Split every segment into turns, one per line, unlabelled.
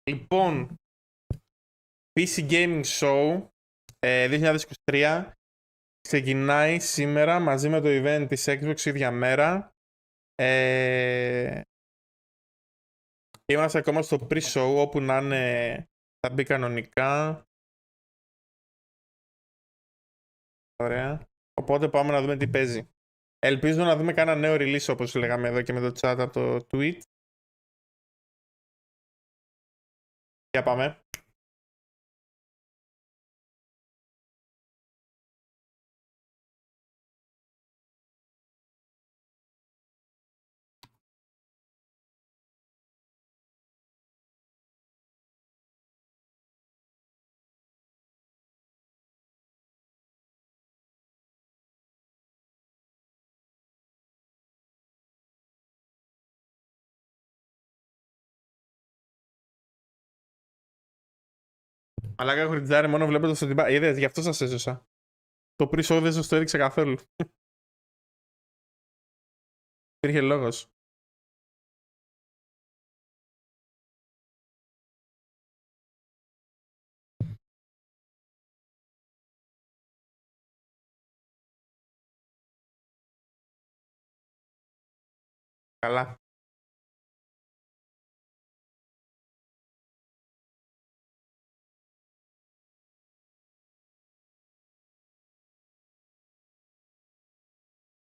Λοιπόν, PC Gaming Show 2023 ξεκινάει σήμερα μαζί με το event της Xbox ίδια μέρα. Είμαστε ακόμα στο pre-show, όπου να είναι θα μπει κανονικά. Ωραία. Οπότε πάμε να δούμε τι παίζει. Ελπίζω να δούμε κάνα νέο release, όπως λέγαμε εδώ και με το chat από το Twitch. Για πάμε. Μαλάκα, έχω ριντζάρει μόνο βλέποντας ότι είδες, γι' αυτό σας έζωσα. Το pre-show δεν σας το έδειξα καθόλου. Υπήρχε λόγος. Καλά.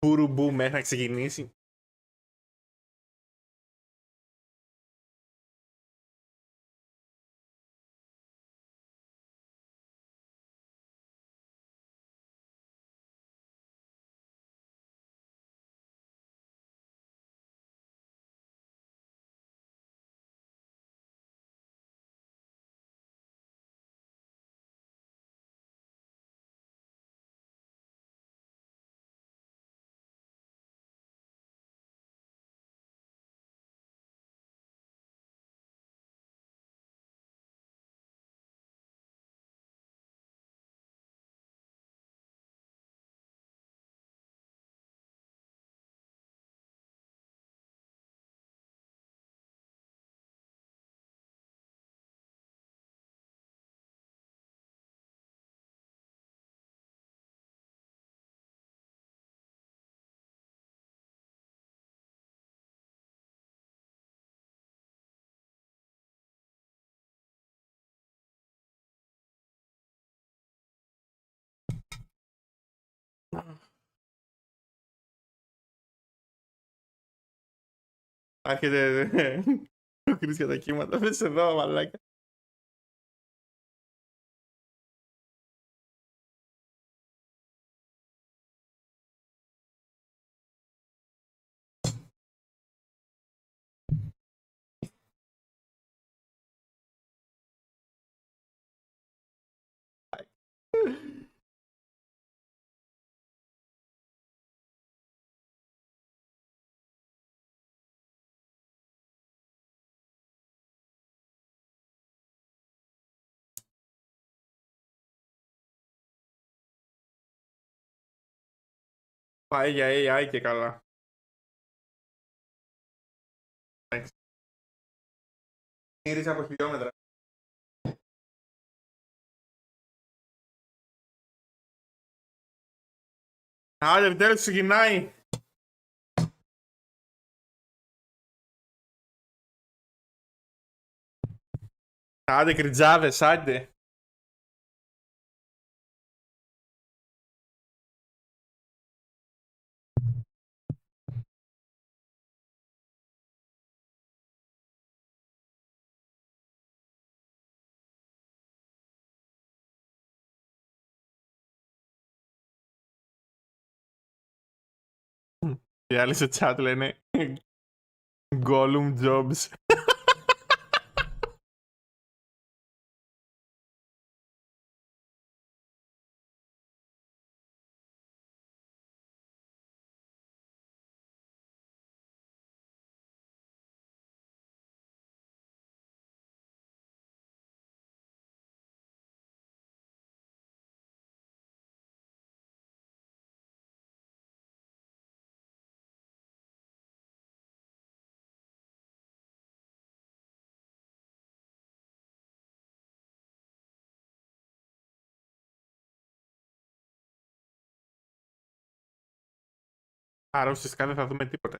Μπουρουμπού μέχρι να ξεκινήσει. Άρχεται το κρίς για τα κύματα. Πες εδώ, μαλάκα. Πάει για AI και καλά. Γύρισε από χιλιόμετρα. Άντε, επιτέλους ξεκινάει. Άντε, κριτζάδες, άντε. Οι άλλοι στο chat λένε Gollum Jobs. Άρα ουσιαστικά δεν θα δούμε τίποτα.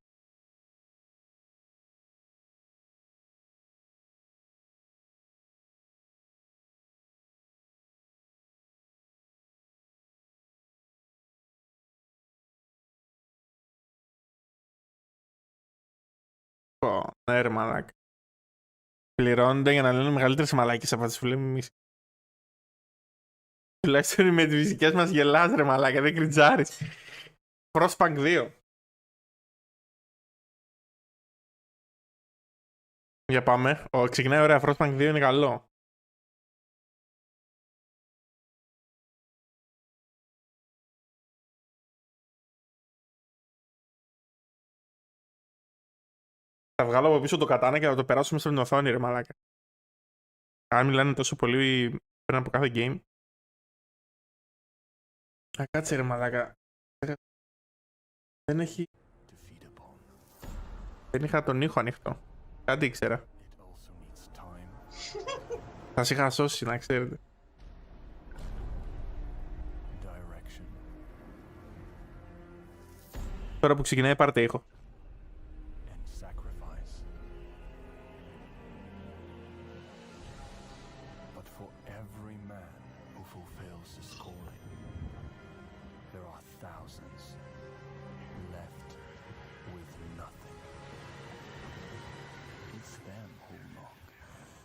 Ναι ρε μαλάκα. Πληρώνονται για να λένε μεγαλύτερες μαλάκες από τις που λέμε εμείς. Τουλάχιστον με τις φυσικές μας γελάς ρε μαλάκα, δεν κριτζάρεις. Frostpunk 2. Για πάμε. Ξεκινάει ωραία, Frostpunk 2 είναι καλό. Θα βγάλω από πίσω το κατάνα και θα το περάσω μέσα στην οθόνη ρε μαλάκα. Αν μιλάνε τόσο πολύ πριν από κάθε game. Κάτσε ρε μαλάκα. Δεν έχει... Δεν είχα τον ήχο ανοιχτό. Κάτι ήξερα. Θα σε είχα σώσει να ξέρετε. Τώρα που ξεκινάει πάρτε ήχο.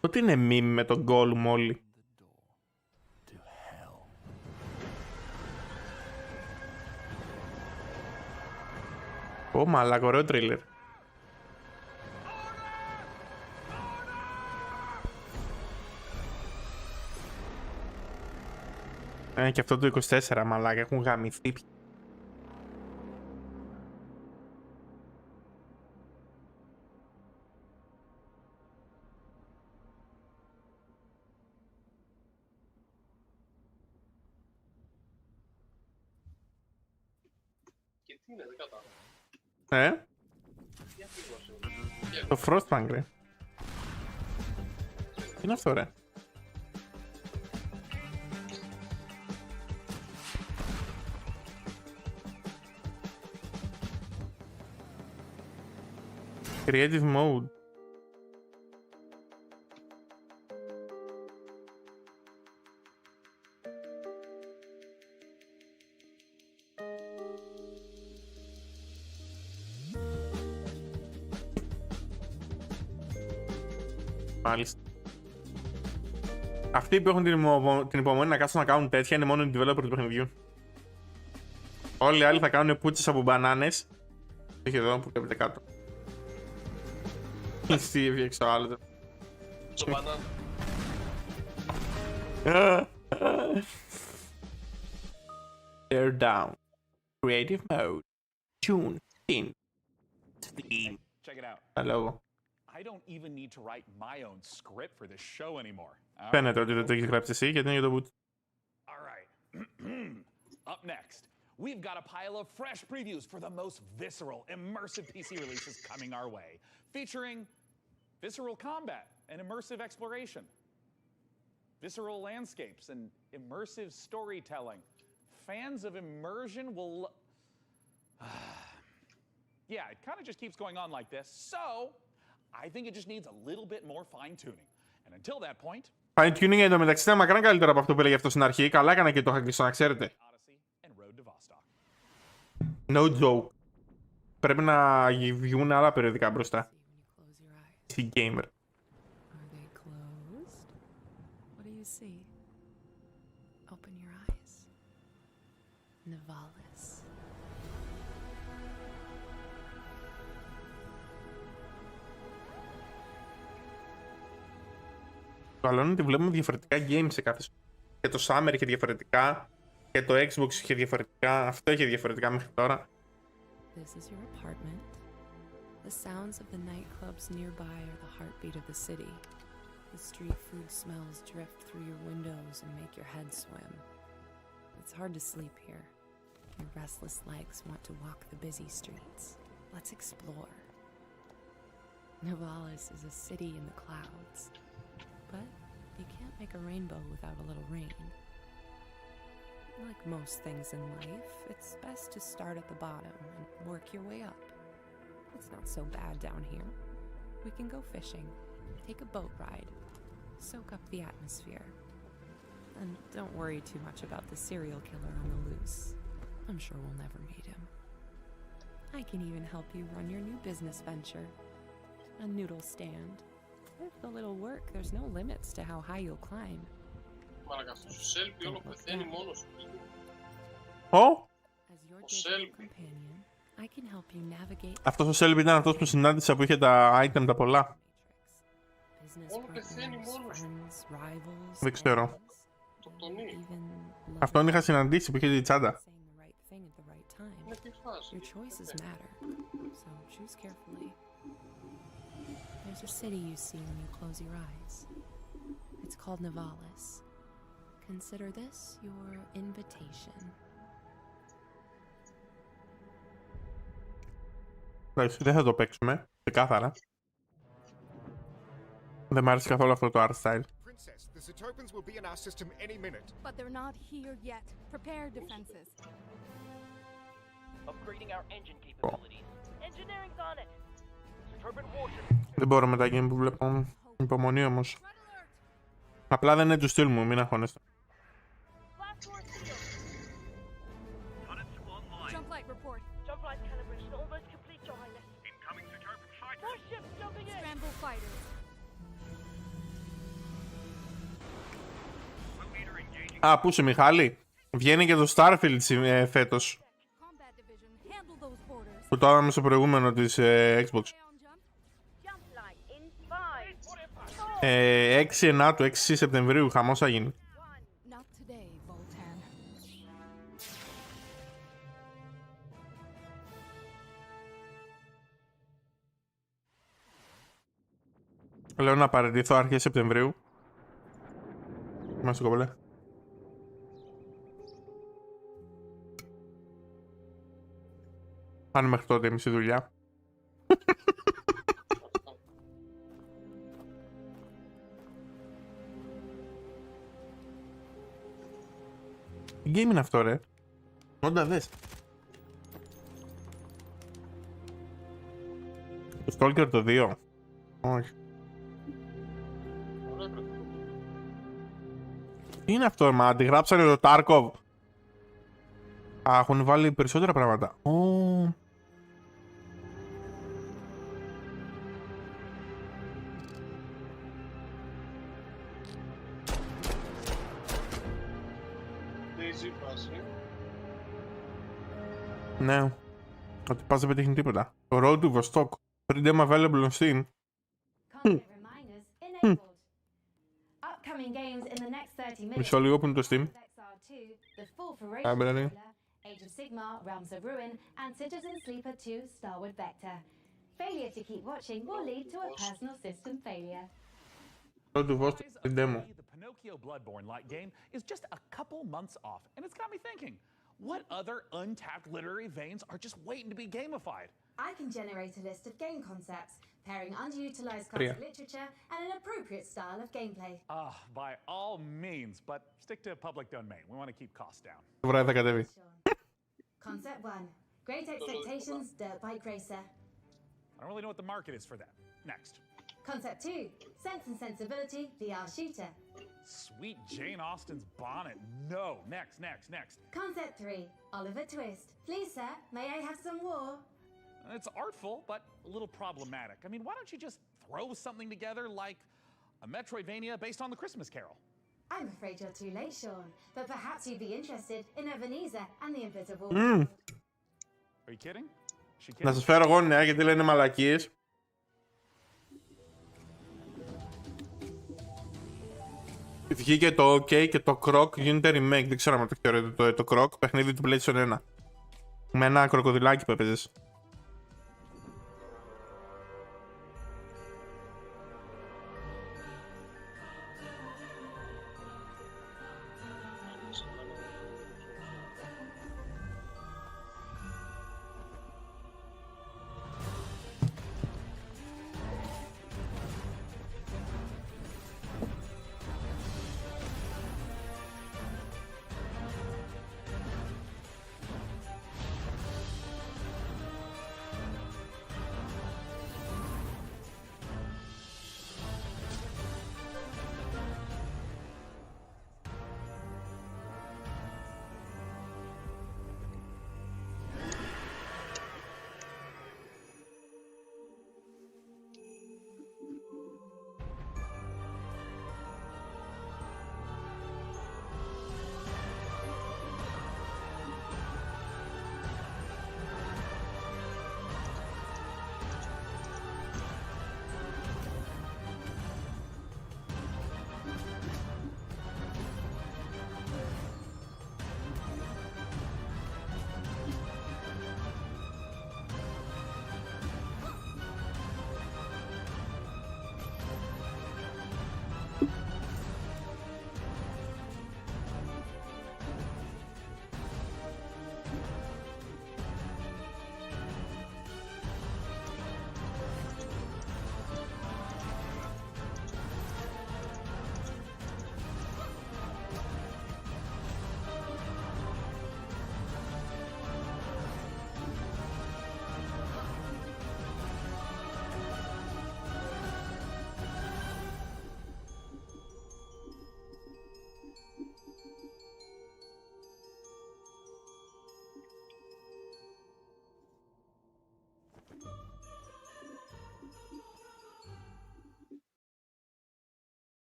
Τότε είναι meme με τον Gollum όλοι. Ω μαλάκα, ωραίο τρίλερ. Και αυτό το 24 μαλάκα, έχουν γαμηθεί. Το Frostpunk ρε. Τι είναι αυτό ρε. Creative mode. Μάλιστα. Αυτοί που έχουν την υπομονή να κάτσουν να κάνουν τέτοια είναι μόνο οι developer του παιχνιδιού. Όλοι οι άλλοι θα κάνουν πούτσες από μπανάνες. Όχι εδώ που βλέπετε κάτω. Τι έφτιαξε ο άλλος.
Το μπανάνα.
Tear down. Creative mode. Tune. In. Steam.
Check it out.
Hello.
I don't even need to write my own script for this show anymore.
Φαίνεται ότι δεν το έχεις γράψει εσύ γιατί είναι για το boot.
All right. Up next, we've got a pile of fresh previews for the most visceral, immersive PC releases coming our way, featuring visceral combat and immersive exploration, visceral landscapes and immersive storytelling. Fans of immersion will... Yeah, it kind of just keeps going on like this, so I think it just needs a little bit more fine-tuning. And until that point...
Fine-tuning εντωμεταξύ ήταν μακράν καλύτερο από αυτό που έλεγε αυτό στην αρχή. Καλά έκανα και το είχα κλειστό, να ξέρετε. No joke. Πρέπει να βγουν άλλα περιοδικά μπροστά. PCGamer. Το άλλο είναι ότι βλέπουμε διαφορετικά games σε κάθε. Και το Summer είχε διαφορετικά. Και το Xbox είχε διαφορετικά. Αυτό είχε διαφορετικά μέχρι τώρα.
This is your apartment. The sounds of the nightclubs nearby are the heartbeat of the city. The street food smells drift through your windows and make your head swim. It's hard to sleep here. Your restless legs want to walk the busy streets. Let's explore. Novalis is a city in the clouds. But you can't make a rainbow without a little rain. Like most things in life, it's best to start at the bottom and work your way up. It's not so bad down here. We can go fishing, take a boat ride, soak up the atmosphere. And don't worry too much about the serial killer on the loose. I'm sure we'll never meet him. I can even help you run your new business venture. A noodle stand. With a little work, there's no limits to how high you'll climb.
Μαλάκα, αυτός ο Σέλπι όλο πεθαίνει μόνος του.
As your digital companion, I can help you navigate.
Αυτός ο Σέλπι ήταν αυτός που συνάντησα που είχε τα item τα πολλά.
Όλο πεθαίνει μόνος του.
Δεν ξέρω.
Το τονί.
Αυτόν είχα συναντήσει που είχε τη τσάντα.
Είναι τι φάση.
Your choices matter, so choose carefully. There's a city you see when you close your eyes. It's called Nivalis. Consider this your invitation.
Δεν θα το παίξουμε, ξεκάθαρα. Δεν μ' άρεσε καθόλου αυτό το art style.
The Zetopans will be in our system any minute.
But they're not here yet. Prepare defenses.
Upgrading our engine capabilities. Engineering's on it. Zetopan warship.
Δεν μπορώ με τα game που βλέπω. Υπομονή όμως. Απλά δεν είναι του στυλ μου, μην αγχώνεστε.
Jump light report.
Jump light calibration almost complete, Your Highness. Incoming Zetopan fighters. More ships jumping in.
Scramble fighters.
Α, πού είσαι Μιχάλη? Βγαίνει και το Starfield φέτος.
Combat division. Handle those borders.
Που το είδαμε στο προηγούμενο της Xbox.
Stay on jump.
Jump light in 5.
6 Ενάτου, 6 Σεπτεμβρίου, χαμός θα γίνει.
Not today, Voltan.
Λέω να παραιτηθώ αρχές Σεπτεμβρίου. Είμαστε κομπολέ. Πάνε μέχρι τότε μισή δουλειά. Τι game είναι αυτό ρε? Όντα δες. Το Stalker το 2. Όχι. Τι είναι αυτό, μα αντιγράψανε το Tarkov. Α, έχουν βάλει περισσότερα πράγματα. Ναι. Ότι πας δεν πετύχει τίποτα. Το Road to Vostok. 3D available on Steam.
Upcoming games in the next 30 minutes.
Μισό λίγο που είναι το Steam.
The Full Ferocious
Μπράβο.
Age of Sigmar, Realms of Ruin, and Citizen Sleeper 2 Starwood Vector. Failure to keep watching will lead to a personal system failure.
Road to Vostok στην demo.
The Pinocchio Bloodborne light game is just a couple months off, and it's got me thinking, what other untapped literary veins are just waiting to be gamified?
I can generate a list of game concepts, pairing underutilized classic literature and an appropriate style of gameplay.
By all means, but stick to public domain. We want to keep costs down.
Το βράδυ θα κατέβει.
Concept 1. Great Expectations Dirt Bike Racer.
I don't really know what the market is for that. Next.
Concept 2. Sense and Sensibility VR Shooter.
Sweet Jane Austen's bonnet. No. Next.
Concept 3. Oliver Twist. Please, sir, may I have some war?
It's artful, but a little problematic. I mean, why don't you just throw something together like a Metroidvania based on the Christmas Carol?
I'm afraid you're too late, Sean, but perhaps you'd be interested in Ebenezer and the Invisible World.
Are you kidding?
Να σας φέρω εγώ νέα γιατί λένε μαλακίες. Βγήκε το OK και το Croc γίνεται remake. Δεν ξέρω αν το θεωρείτε το Croc, παιχνίδι του PlayStation 1. Με ένα κροκοδιλάκι που έπαιζες.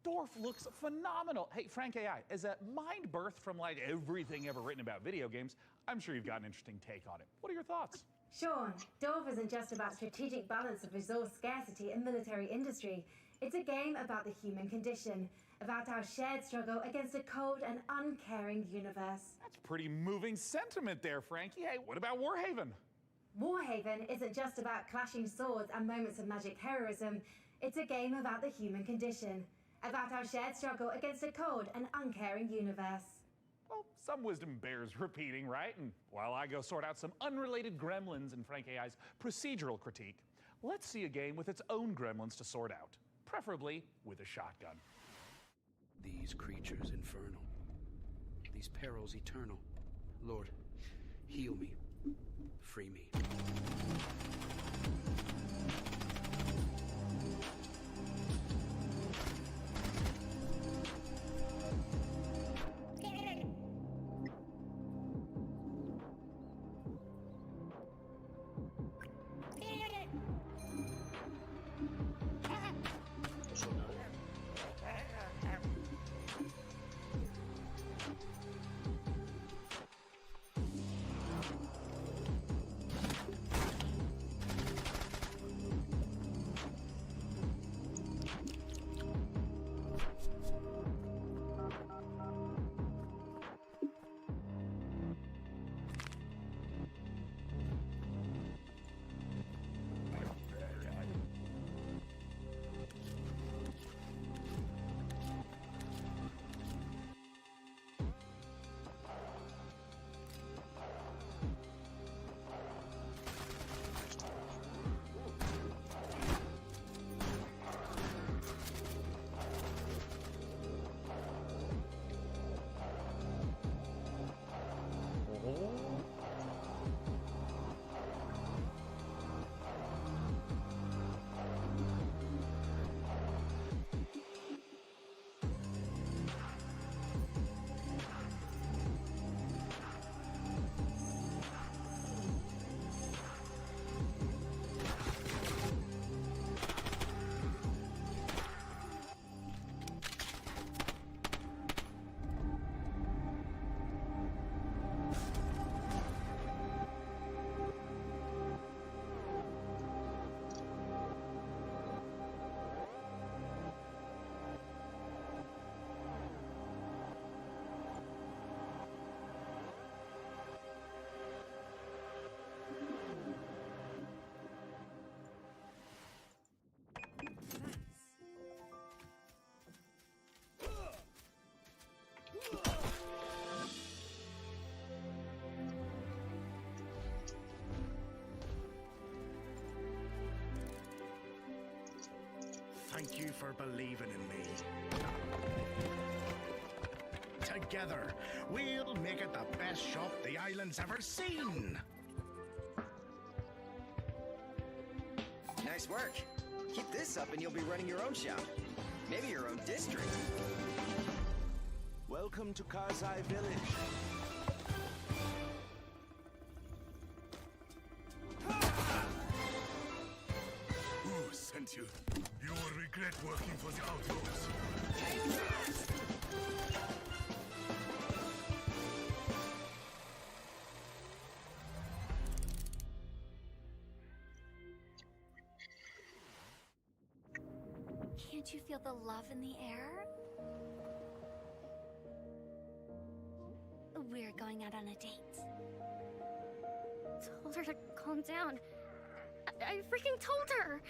dwarf looks phenomenal. Hey, Frank AI, as a mind birth from like everything ever written about video games, I'm sure you've got an interesting take on it. What are your thoughts?
Sean, Dwarf isn't just about strategic balance of resource scarcity and military industry. It's a game about the human condition, about our shared struggle against a cold and uncaring universe.
That's pretty moving sentiment there, Frankie. Hey, what about Warhaven?
Warhaven isn't just about clashing swords and moments of magic heroism. It's a game about the human condition, about our shared struggle against a cold and uncaring universe.
Well, some wisdom bears repeating, right? And while I go sort out some unrelated gremlins in Frank AI's procedural critique, let's see a game with its own gremlins to sort out, preferably with a shotgun.
These creatures infernal, these perils eternal. Lord, heal me, free me.
Thank you for believing in me. Together, we'll make it the best shop the island's ever seen.
Nice work. Keep this up and you'll be running your own shop. Maybe your own district.
Welcome to Karzai Village.
Who sent you? You will regret working for the outlaws.
Can't you feel the love in the air? We're going out on a date. Told her to calm down. I freaking told her!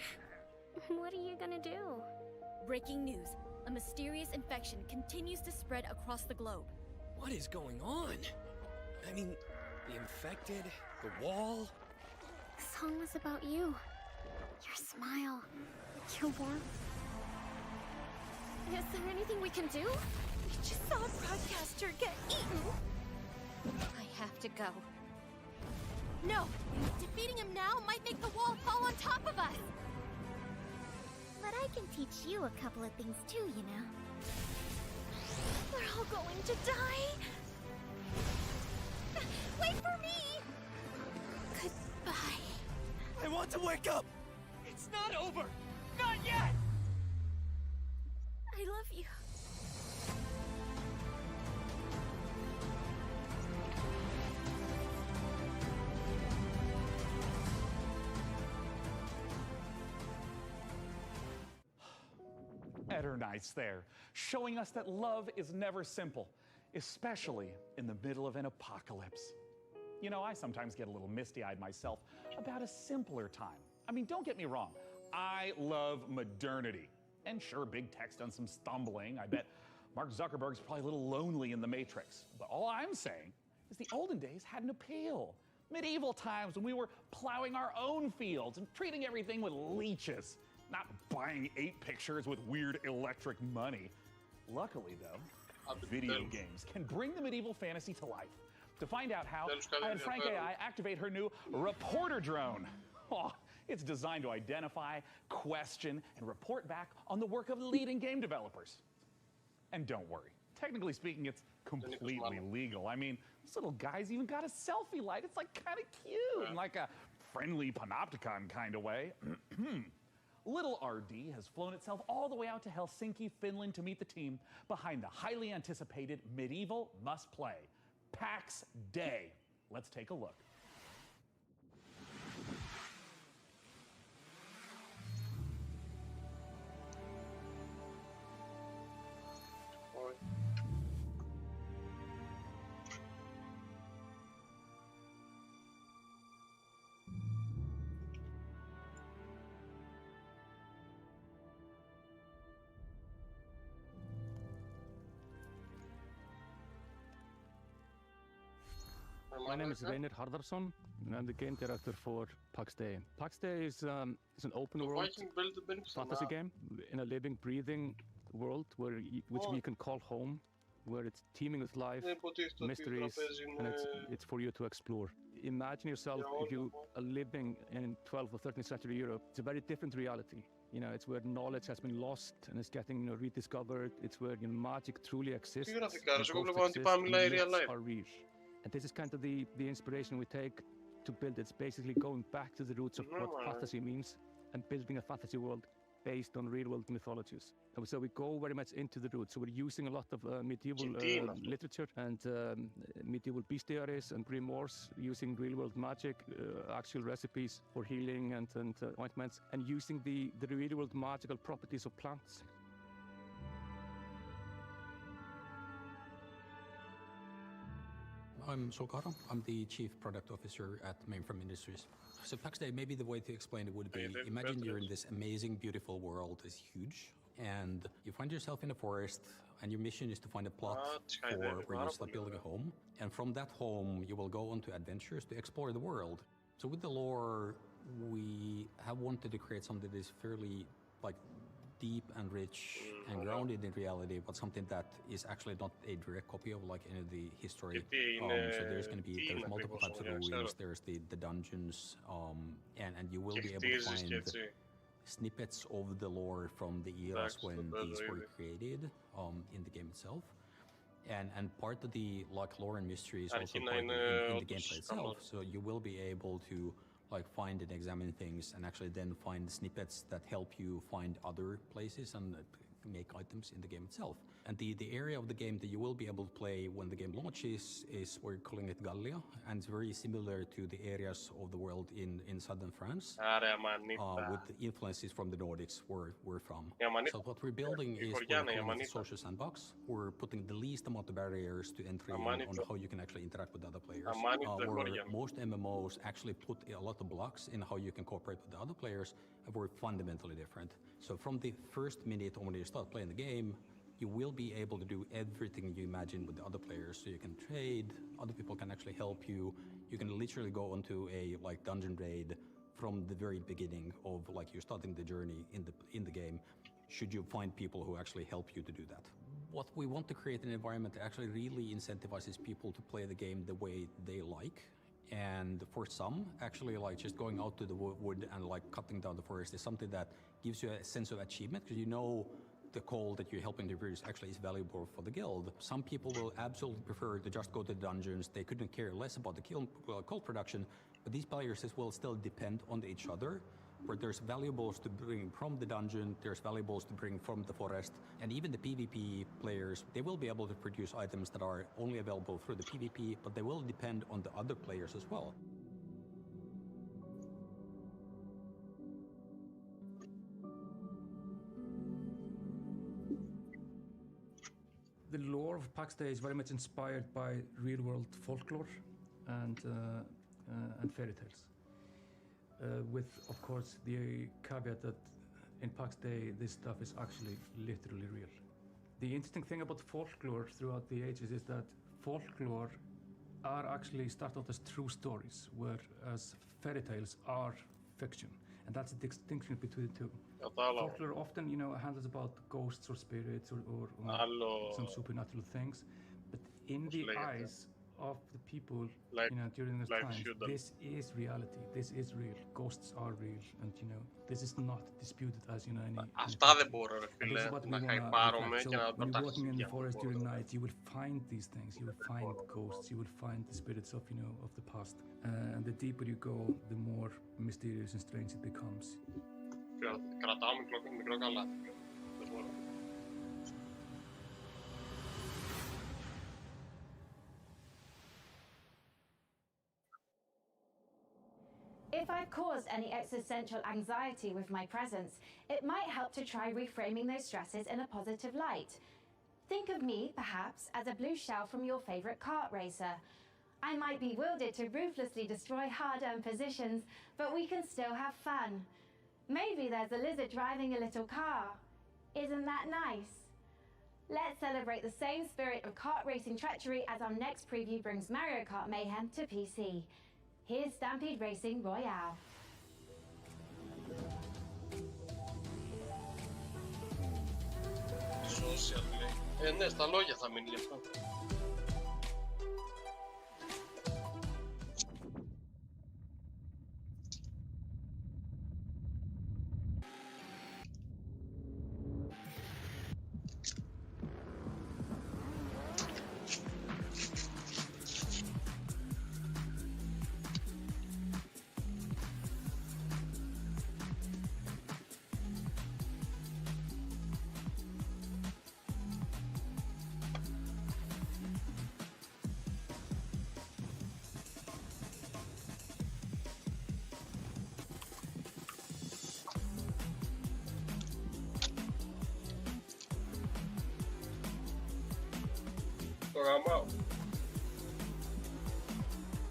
What are you gonna do?
Breaking news. A mysterious infection continues to spread across the globe.
What is going on? I mean, the infected, the wall.
The song was about you. Your smile. Your warmth. Is there anything we can do?
We just saw a broadcaster get eaten. I have to go. No! Defeating him now might make the wall fall on top of us!
But I can teach you a couple of things too, you know.
We're all going to die! Wait for me! Goodbye.
I want to wake up! It's not over! Not yet!
I love you.
Nice there, showing us that love is never simple, especially in the middle of an apocalypse. You know, I sometimes get a little misty-eyed myself about a simpler time. I mean, don't get me wrong, I love modernity. And sure, big tech's done some stumbling. I bet Mark Zuckerberg's probably a little lonely in the Matrix. But all I'm saying is the olden days had an appeal. Medieval times when we were plowing our own fields and treating everything with leeches. Not buying 8 pictures with weird electric money. Luckily, though, video games can bring the medieval fantasy to life. To find out how, I had Frank AI activate her new reporter drone. Oh, it's designed to identify, question, and report back on the work of leading game developers. And don't worry, technically speaking, it's completely legal. I mean, this little guy's even got a selfie light. It's like kind of cute, in like a friendly panopticon kind of way. Little RD has flown itself all the way out to Helsinki, Finland to meet the team behind the highly anticipated medieval must-play, PAX Day. Let's take a look.
My name is Reynir Harðarsson, and I'm the game director for PAX Day. PAX Day is an open world fantasy game in a living, breathing world which we can call home, where it's teeming with life, mysteries, and it's for you to explore. Imagine yourself if you are living in 12th or 13th century Europe. It's a very different reality. You know, it's where knowledge has been lost and is getting rediscovered. It's where magic truly exists. And ghosts exist, and myths are real. And this is kind of the inspiration we take to build. It's basically going back to the roots of what fantasy means and building a fantasy world based on real-world mythologies. And so we go very much into the roots. So we're using a lot of medieval literature and medieval bestiaries and grimoires, using real-world magic, actual recipes for healing and ointments, and using the real-world magical properties of plants.
I'm Solkaro. I'm the Chief Product Officer at Mainframe Industries. So PAX Day, maybe the way to explain it would be, imagine you're in this amazing, beautiful world. It's huge. And you find yourself in a forest, and your mission is to find a plot for where you start building a home. And from that home, you will go on to adventures to explore the world. So with the lore, we have wanted to create something that is fairly deep and rich and grounded in reality, but something that is actually not a direct copy of any of the history. So there's multiple types of ruins, there's the dungeons, and you will be able to find snippets of the lore from the eras when these were created in the game itself. And part of the lore and mystery is also part in the gameplay itself. So you will be able to find and examine things, and actually then find snippets that help you find other places and make items in the game itself. And the area of the game that you will be able to play when the game launches is, we're calling it Gallia, and it's very similar to the areas of the world in southern France, with the influences from the Nordics where we're from. So what we're building is, we're calling it a social sandbox. We're putting the least amount of barriers to entry on how you can actually interact with other players. Where most MMOs actually put a lot of blocks in how you can cooperate with the other players, and we're fundamentally different. So from the first minute when you start playing the game, you will be able to do everything you imagine with the other players. So you can trade, other people can actually help you. You can literally go onto a dungeon raid from the very beginning of you're starting the journey in the game, should you find people who actually help you to do that. What we want to create an environment that actually really incentivizes people to play the game the way they like. And for some, actually just going out to the wood and cutting down the forest is something that gives you a sense of achievement, because you know the coal that you're helping to produce actually is valuable for the guild. Some people will absolutely prefer to just go to the dungeons. They couldn't care less about the coal production, but these players will still depend on each other where there's valuables to bring from the dungeon, there's valuables to bring from the forest, and even the PvP players, they will be able to produce items that are only available through the PvP, but they will depend on the other players as well.
The lore of PAX Day is very much inspired by real-world folklore and fairy tales, with, of course, the caveat that in PAX Day this stuff is actually literally real. The interesting thing about folklore throughout the ages is that folklore are actually start out as true stories, whereas fairy tales are fiction. And that's the distinction between the two. Folklore often, handles about ghosts or spirits or some supernatural things. But in the eyes of the people, during those times, this is reality. This is real. Ghosts are real. And, this is not disputed as, any...
Αυτά δεν μπορώ, ρε φίλε, να χαϊπάρομαι και να το
walking in the forest during night, you will find these things. You will find ghosts. You will find the spirits of, of the past. And the deeper you go, the more mysterious and strange it becomes.
Κρατάω μικρό καλάθι. Δεν μπορώ.
If I've caused any existential anxiety with my presence, it might help to try reframing those stresses in a positive light. Think of me, perhaps, as a blue shell from your favorite kart racer. I might be wielded to ruthlessly destroy hard-earned positions, but we can still have fun. Maybe there's a lizard driving a little car. Isn't that nice? Let's celebrate the same spirit of kart racing treachery as our next preview brings Mario Kart mayhem to PC. Here's Stampede Racing Royale.
Social λέει. Ναι, στα λόγια θα μείνει αυτό.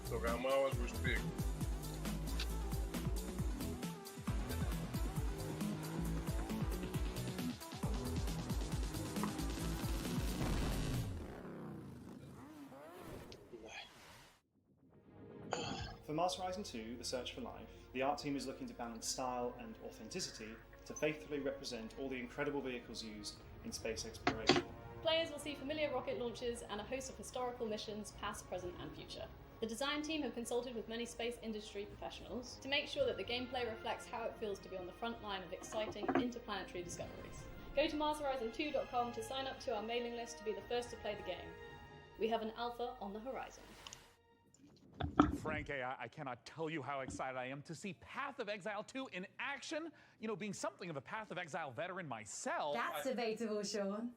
Το γαμάω as we speak.
For Mars Horizon 2, The Search for Life, the art team is looking to balance style and authenticity to faithfully represent all the incredible vehicles used in space exploration.
Players will see familiar rocket launches and a host of historical missions, past, present, and future. The design team have consulted with many space industry professionals to make sure that the gameplay reflects how it feels to be on the front line of exciting interplanetary discoveries. Go to MarsHorizon2.com to sign up to our mailing list to be the first to play the game. We have an alpha on the horizon.
Frank, I cannot tell you how excited I am to see Path of Exile 2 in action. Being something of a Path of Exile veteran myself...
That's debatable, Sean.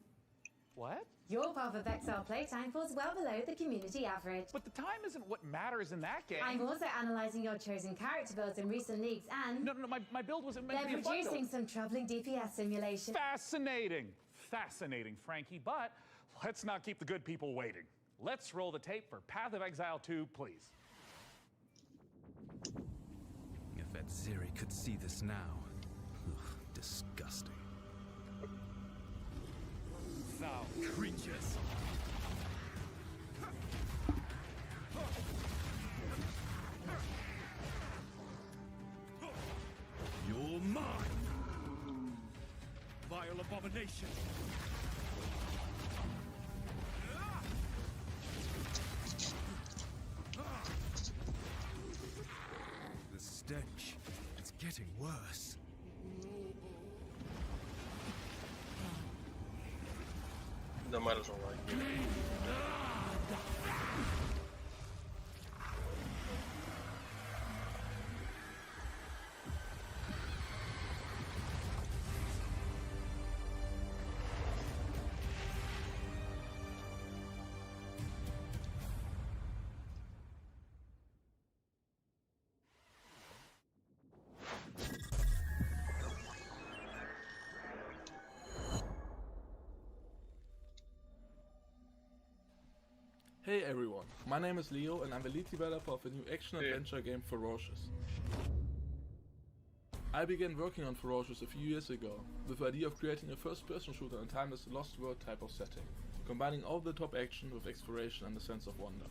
What?
Your Path of Exile playtime falls well below the community average.
But the time isn't what matters in that game.
I'm also analysing your chosen character builds in recent leagues and...
No, my build wasn't meant to be a
they're producing some troubling DPS simulation.
Fascinating. Fascinating, Frankie, but let's not keep the good people waiting. Let's roll the tape for Path of Exile 2, please.
If Edziri could see this now. Ugh, disgusting. Foul creatures! You're mine! Vile abomination! The stench, it's getting worse.
Δεν μ' άρεσε ο Μάκη.
Hey everyone, my name is Leo and I'm the lead developer of a new action-adventure game Ferocious. I began working on Ferocious a few years ago with the idea of creating a first-person shooter in timeless Lost World type of setting, combining over-the-top action with exploration and a sense of wonder.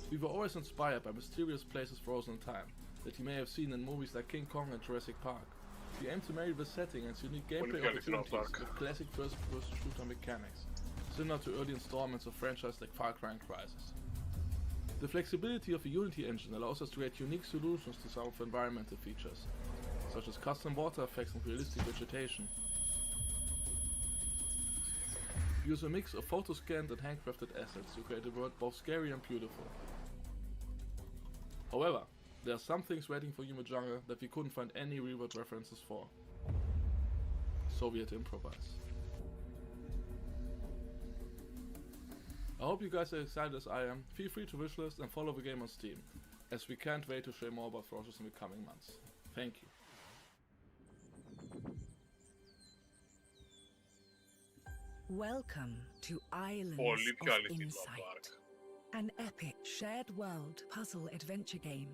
We were always inspired by mysterious places frozen in time that you may have seen in movies like King Kong and Jurassic Park. We aim to marry the setting and its unique gameplay opportunities with classic first-person shooter mechanics, similar to early installments of franchises like Far Cry and Crysis. The flexibility of the Unity engine allows us to create unique solutions to some of the environmental features, such as custom water effects and realistic vegetation. We use a mix of photo-scanned and handcrafted assets to create a world both scary and beautiful. However, there are some things waiting for you in the jungle that we couldn't find any real-world references for. So we had to improvise. I hope you guys are excited as I am. Feel free to wishlist and follow the game on Steam, as we can't wait to share more about Ferocious in the coming months. Thank you.
Welcome to Islands of Insight, an epic shared world puzzle adventure game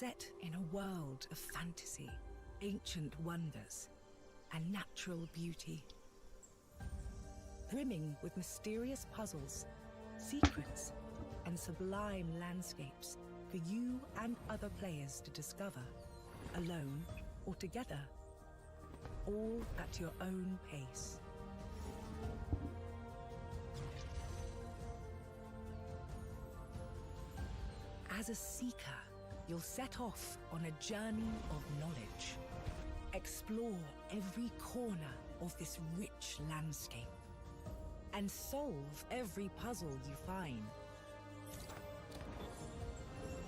set in a world of fantasy, ancient wonders, and natural beauty. Brimming with mysterious puzzles, secrets, and sublime landscapes for you and other players to discover, alone or together, all at your own pace. As a seeker, you'll set off on a journey of knowledge. Explore every corner of this rich landscape and solve every puzzle you find.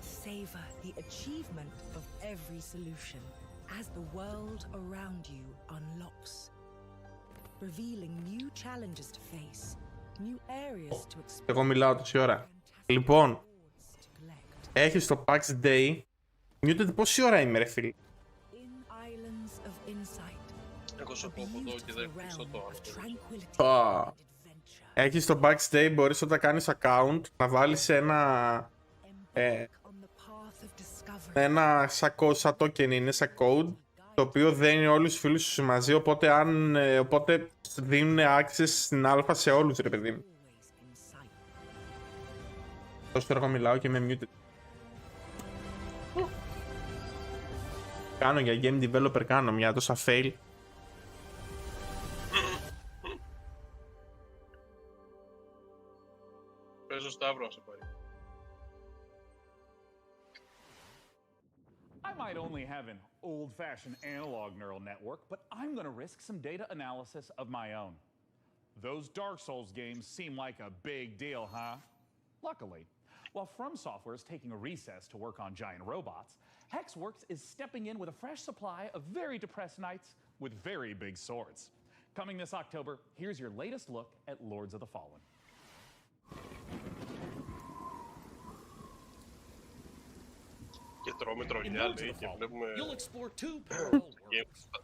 Savor the achievement of every solution as the world around you unlocks, revealing new challenges to face, new areas to explore.
Εγώ μιλάω τόση ώρα. Λοιπόν, έχεις το PAX Day. Νιώτε πόση ώρα είμαι ρε φίλοι.
Εγώ σου πω από εδώ και δεν κλείσω το άλλο.
Έχεις το PAX Day, μπορείς όταν κάνεις account να βάλεις ένα σαν token είναι, σαν code, το οποίο δένει όλους τους φίλους σου μαζί, οπότε δίνουν access στην αλφα σε όλους ρε παιδί μου. Τόσο εγώ μιλάω και είμαι muted. Κάνω για game developer, κάνω μια τόσα fail.
Παίζω Σταύρο να σε πάρει.
I might only have an old-fashioned analog neural network, but I'm going to risk some data analysis of my own. Those Dark Souls games seem like a big deal, huh? Luckily, while From Software is taking a recess to work on giant robots, Hexworks is stepping in with a fresh supply of very depressed knights with very big swords. Coming this October, here's your latest look at Lords of the Fallen.
Και τρώμε τρολιά λέει και βλέπουμε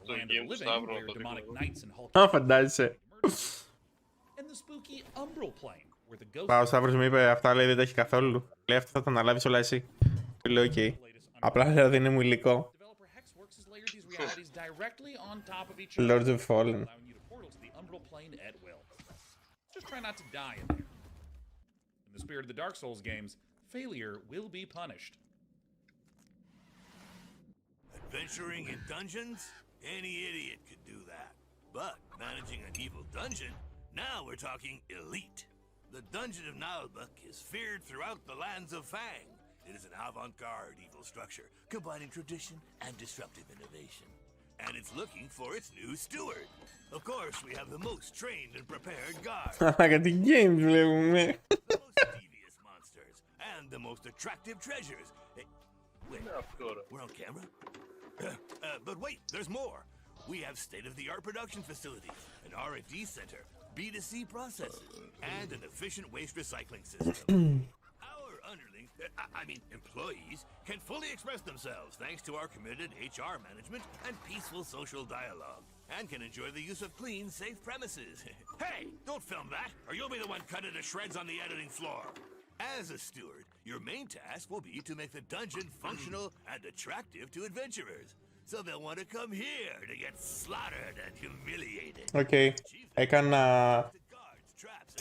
το game Σταύρο να το δείχνω.
Α, φαντάζεσαι. Πάω, ο Σταύρος μου είπε αυτά, λέει δεν τα έχει καθόλου. Λέει αυτά θα τα αναλάβεις όλα εσύ. Του λέω οκ. Απλά λέω δεν είναι μου υλικό. Lords of Fallen.
Just try not to die in there. In the spirit of the Dark Souls games, failure will be punished.
Adventuring in dungeons? Any idiot could do that. But managing an evil dungeon? Now we're talking elite. The Dungeon of Nalbuk is feared throughout the lands of Fang. It is an avant-garde evil structure, combining tradition and disruptive innovation. And it's looking for its new steward. Of course, we have the most trained and prepared guards.
the games βλέπουμε.
The most devious monsters and the most attractive treasures. Wait, we're on camera? But wait, there's more. We have state-of-the-art production facilities, an R&D center, B2C processes, and an efficient waste recycling system. Our underlings, employees, can fully express themselves thanks to our committed HR management and peaceful social dialogue. and can enjoy the use of clean, safe premises. Hey, don't film that, or you'll be the one cut into shreds on the editing floor. As a steward, your main task will be to make the dungeon functional and attractive to adventurers. So they'll want to come here to get slaughtered and humiliated.
Okay. Έκανα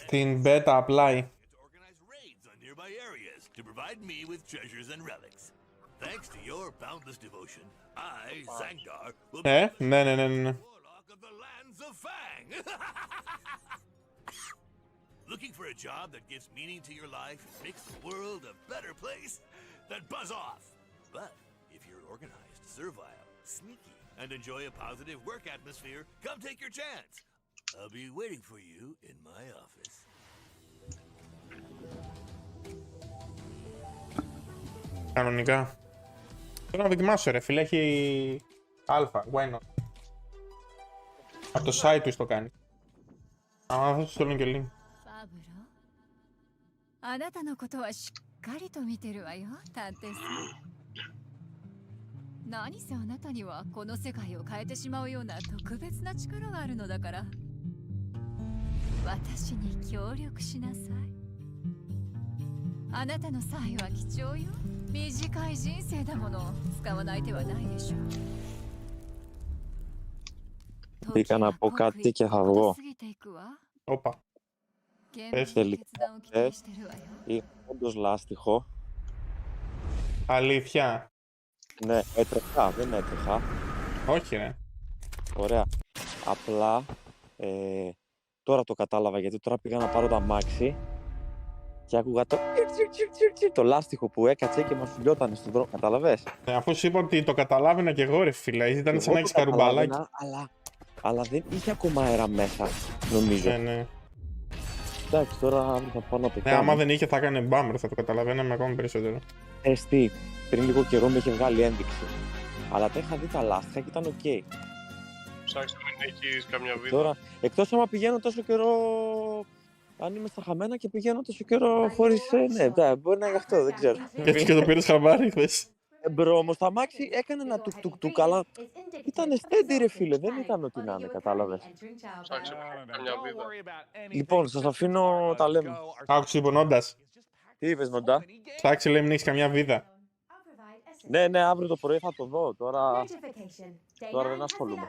την beta apply.
Nearby areas to provide me with treasures and relics. Thanks to your boundless devotion, I, Zangdar, will be
ναι.
warlock of the lands of Fang. Looking for a job that gives meaning to your life and makes the world a better place? Then buzz off. But if you're organized, servile, sneaky, and enjoy a positive work atmosphere, come take your chance. I'll be waiting for you in my office.
Κανονικά. Θέλω να δοκιμάσω ρε φίλε, έχει αλφα, why not. Από το site του το κάνει. Αλλά θα σου στέλνω και link.
あなたのことはしっかりと見てるわよ、探偵さん。何せあなたにはこの世界を変えてしまうような特別な力があるのだから。私に協力しなさい。あなたの才は貴重よ。短い人生だもの、使わない手はないでしょう。
Πήγα να πω κάτι και θα βγω.
Όπα.
Τελικά, είχα όντως λάστιχο.
Αλήθεια.
Ναι, έτρεχα, δεν έτρεχα.
Όχι ρε.
Ωραία. Απλά, τώρα το κατάλαβα, γιατί τώρα πήγα να πάρω το αμάξι και άκουγα το λάστιχο που έκατσε και μας φιλιότανε στον δρόμο, κατάλαβες.
Αφού σου είπα ότι το καταλάβαινα και εγώ ρε φίλε, ήταν σαν να έχεις καρουμπαλάκι.
Αλλά δεν είχε ακόμα αέρα μέσα, νομίζω.
Ναι.
Εντάξει, τώρα αύριο θα πάω να το κάνω.
Άμα δεν είχε θα έκανε μπάμερ, θα το καταλαβαίναμε ακόμα περισσότερο.
Τι, πριν λίγο καιρό με είχε βγάλει ένδειξη. Αλλά τα είχα δει τα λάστιχα και ήταν οκ.
Ψάξτε να μην έχεις καμιά βίδα.
Τώρα, εκτός άμα πηγαίνω τόσο καιρό, αν είμαι στα χαμένα και πηγαίνω τόσο καιρό χωρίς, ναι, μπορεί να είναι γι' αυτό, δεν ξέρω.
Έτσι και το πήρες χαμπάρι χθες.
Μπρο, όμως το αμάξι έκανε ένα τουκ, αλλά ήταν στέντι ρε φίλε, δεν ήταν ό,τι να είναι, κατάλαβες.
Ψάξε καμιά βίδα.
Λοιπόν, σας αφήνω, τα λέμε.
Άκουσε λοιπόν, όντας.
Τι είπες, Νοντά?
Ψάξε λέει μην έχεις καμιά βίδα.
Ναι, αύριο το πρωί θα το δω, τώρα δεν ασχολούμαι.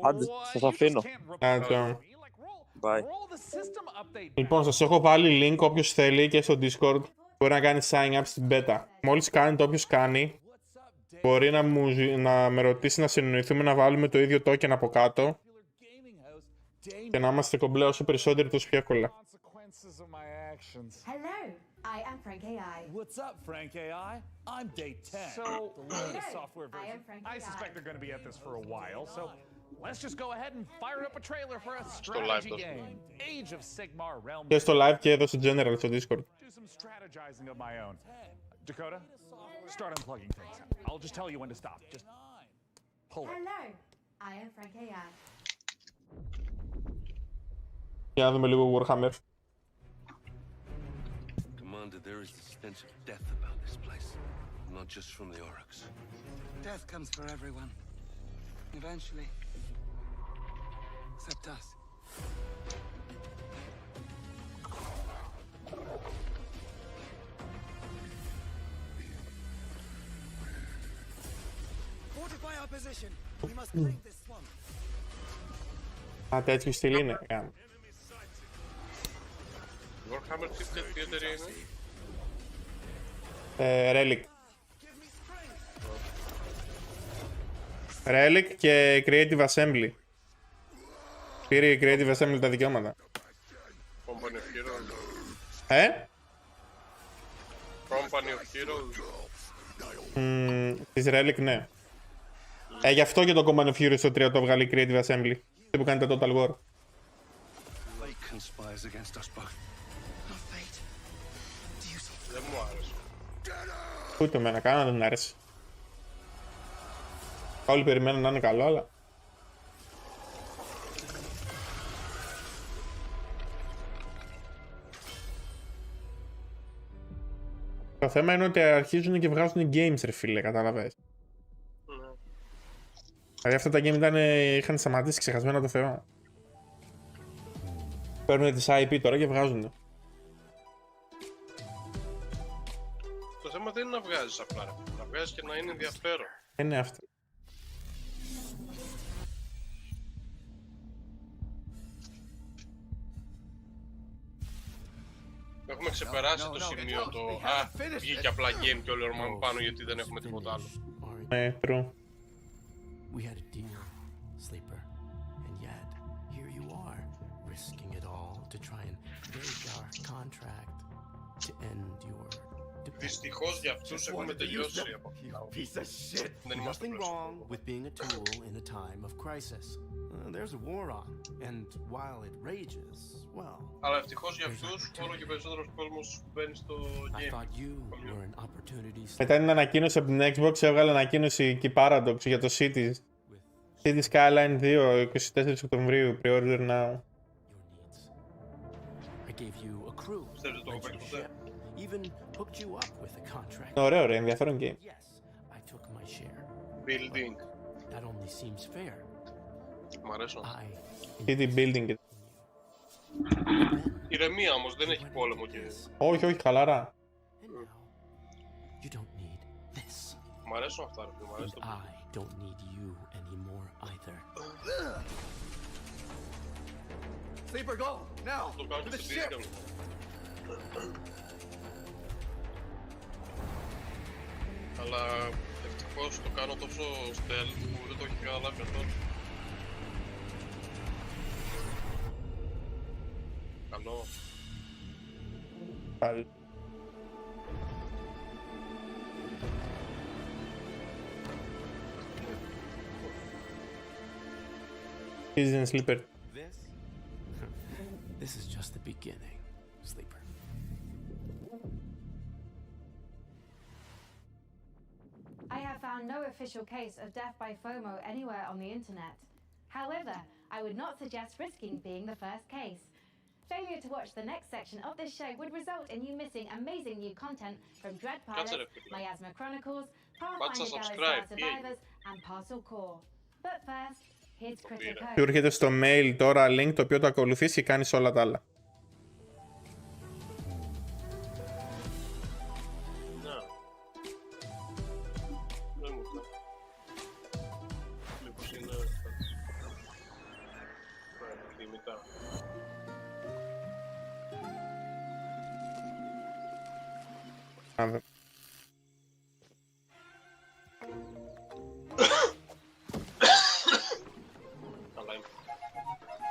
Άντε, σας αφήνω. Bye.
Λοιπόν, σας έχω βάλει link όποιος θέλει και στο Discord. Μπορεί να κάνει sign up στην beta. Μόλις κάνει το όποιος κάνει, μπορεί να με ρωτήσει να συνεννοηθούμε να βάλουμε το ίδιο token από κάτω και να είμαστε κομπλέ όσο περισσότεροι τόσο πιο εύκολα.
Hello, I am Frank AI.
What's up, Frank AI? I'm day 10. So, the latest software version. I suspect they're going to be at this for a while, so let's just go ahead and fire up a trailer for a strategy game. Age of Sigmar Realm.
Και στο live και εδώ στο general στο Discord.
Do some strategizing of my own. Dakota, start unplugging things. I'll just tell you when to stop. Just pull it.
Hello, I am Frank AI.
Για να δούμε λίγο Warhammer.
Commander, there is the stench of death about this place, not just from the Oryx.
Death comes for everyone, eventually, except us. Fortify our position. We must claim this swamp.
Α, τέτοιο στυλ είναι.
Warhammer τι εταιρεία είναι?
Relic. Relic και Creative Assembly. Πήρε η Creative Assembly τα δικαιώματα.
Company of Heroes. Company of Heroes.
Της Relic, ναι. Γι' αυτό και το Company of Heroes στο 3 το βγάλει Creative Assembly. Τι που κάνει τα Total War.
Δεν μου άρεσε.
Ούτε εμένα, κανένα δεν μου άρεσε. Όλοι περιμένουν να είναι καλό, αλλά... Το θέμα είναι ότι αρχίζουν και βγάζουν games ρε φίλε, κατάλαβες. Δηλαδή αυτά τα game είχαν σταματήσει, ξεχασμένα το Θεό. Παίρνουν τις IP τώρα και βγάζουν.
Το θέμα δεν είναι να βγάζεις απλά, να βγάζεις και να είναι ενδιαφέρον.
Είναι αυτό.
Έχουμε ξεπεράσει το σημείο το βγήκε απλά game και όλοι ορμάμε πάνω γιατί δεν έχουμε τίποτα άλλο.
Ναι, true.
We had a deal, Sleeper, and yet here you are, risking it all to try and break our contract to end your.
Δυστυχώς για αυτούς έχουμε τελειώσει από δεν είμαστε
Nothing wrong with being a tool in a time of crisis. There's a war on, and while it rages, well.
Αλλά ευτυχώς για αυτούς όλο και περισσότερος κόσμος μπαίνει στο game.
Μετά την ανακοίνωση από την Xbox έβγαλε ανακοίνωση και Paradox για το Cities. Cities Skyline 2, 24 Οκτωβρίου, pre-order now.
I gave you a crew, rented a ship, even hooked you up with a contract.
Ωραίο, ωραίο, ενδιαφέρον game.
Yes, I took my share.
Building.
That only seems fair.
Μ' αρέσουν.
City building.
Ηρεμία όμως, δεν έχει πόλεμο και...
Όχι, όχι, χαλαρά.
You don't need this.
Μ' αρέσουν αυτά, ρε, μ' αρέσουν.
I don't need you anymore either.
Sleeper, go now to the ship.
Αλλά ευτυχώς το κάνω τόσο stealth που δεν το έχει καταλάβει καθόλου. Καλό.
Πάλι. Season Sleeper.
This is just the beginning, Sleeper.
I have found no official case of death by FOMO anywhere on the internet. However, I would not suggest risking being the first case. Failure to watch the next section of this show would result in you missing amazing new content from Dread Pilot, Miasma Chronicles, Pathfinder Galaxy Survivors, and Parcel Core. But first, here's Critical Code.
Σου έρχεται στο mail τώρα link το οποίο το ακολουθείς και κάνεις όλα τα άλλα.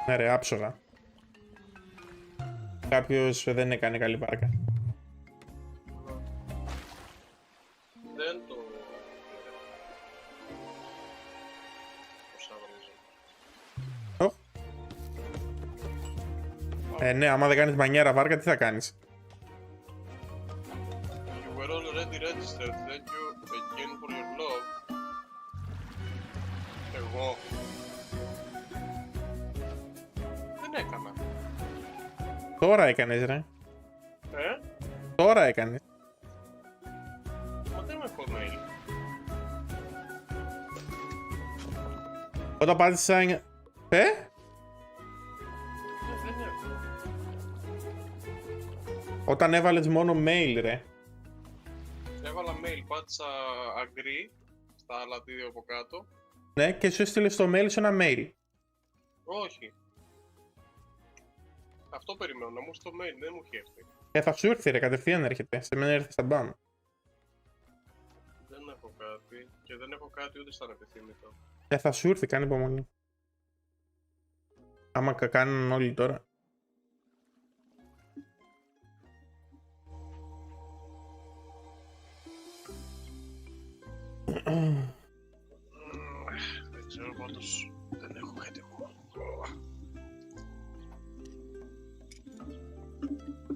Ναι ρε, άψογα. Κάποιος δεν έκανε καλή βάρκα.
Δεν το...
Ναι, άμα δεν κάνεις μανιέρα βάρκα, τι θα κάνεις?
You were already registered. Thank you again for your love. Εγώ... Δεν έκανα.
Τώρα έκανες ρε. Τώρα έκανες.
Μα δεν έχω mail.
Όταν πάτησα...
Δεν έχω.
Όταν έβαλες μόνο mail ρε.
Έβαλα mail, πάτησα agree στα άλλα δύο από κάτω.
Ναι, και σου έστειλε στο mail σου ένα mail.
Όχι. Αυτό περιμένω, να μου στο mail, δεν μου έχει έρθει.
Θα σου έρθει ρε, κατευθείαν έρχεται. Σε μένα έρθει στα μπαμ.
Δεν έχω κάτι και δεν έχω κάτι ούτε σαν επιθυμητό.
Θα σου έρθει, κάνει υπομονή. Άμα κάνουν όλοι τώρα.
Δεν ξέρω πάντως, δεν έχω κάτι εγώ.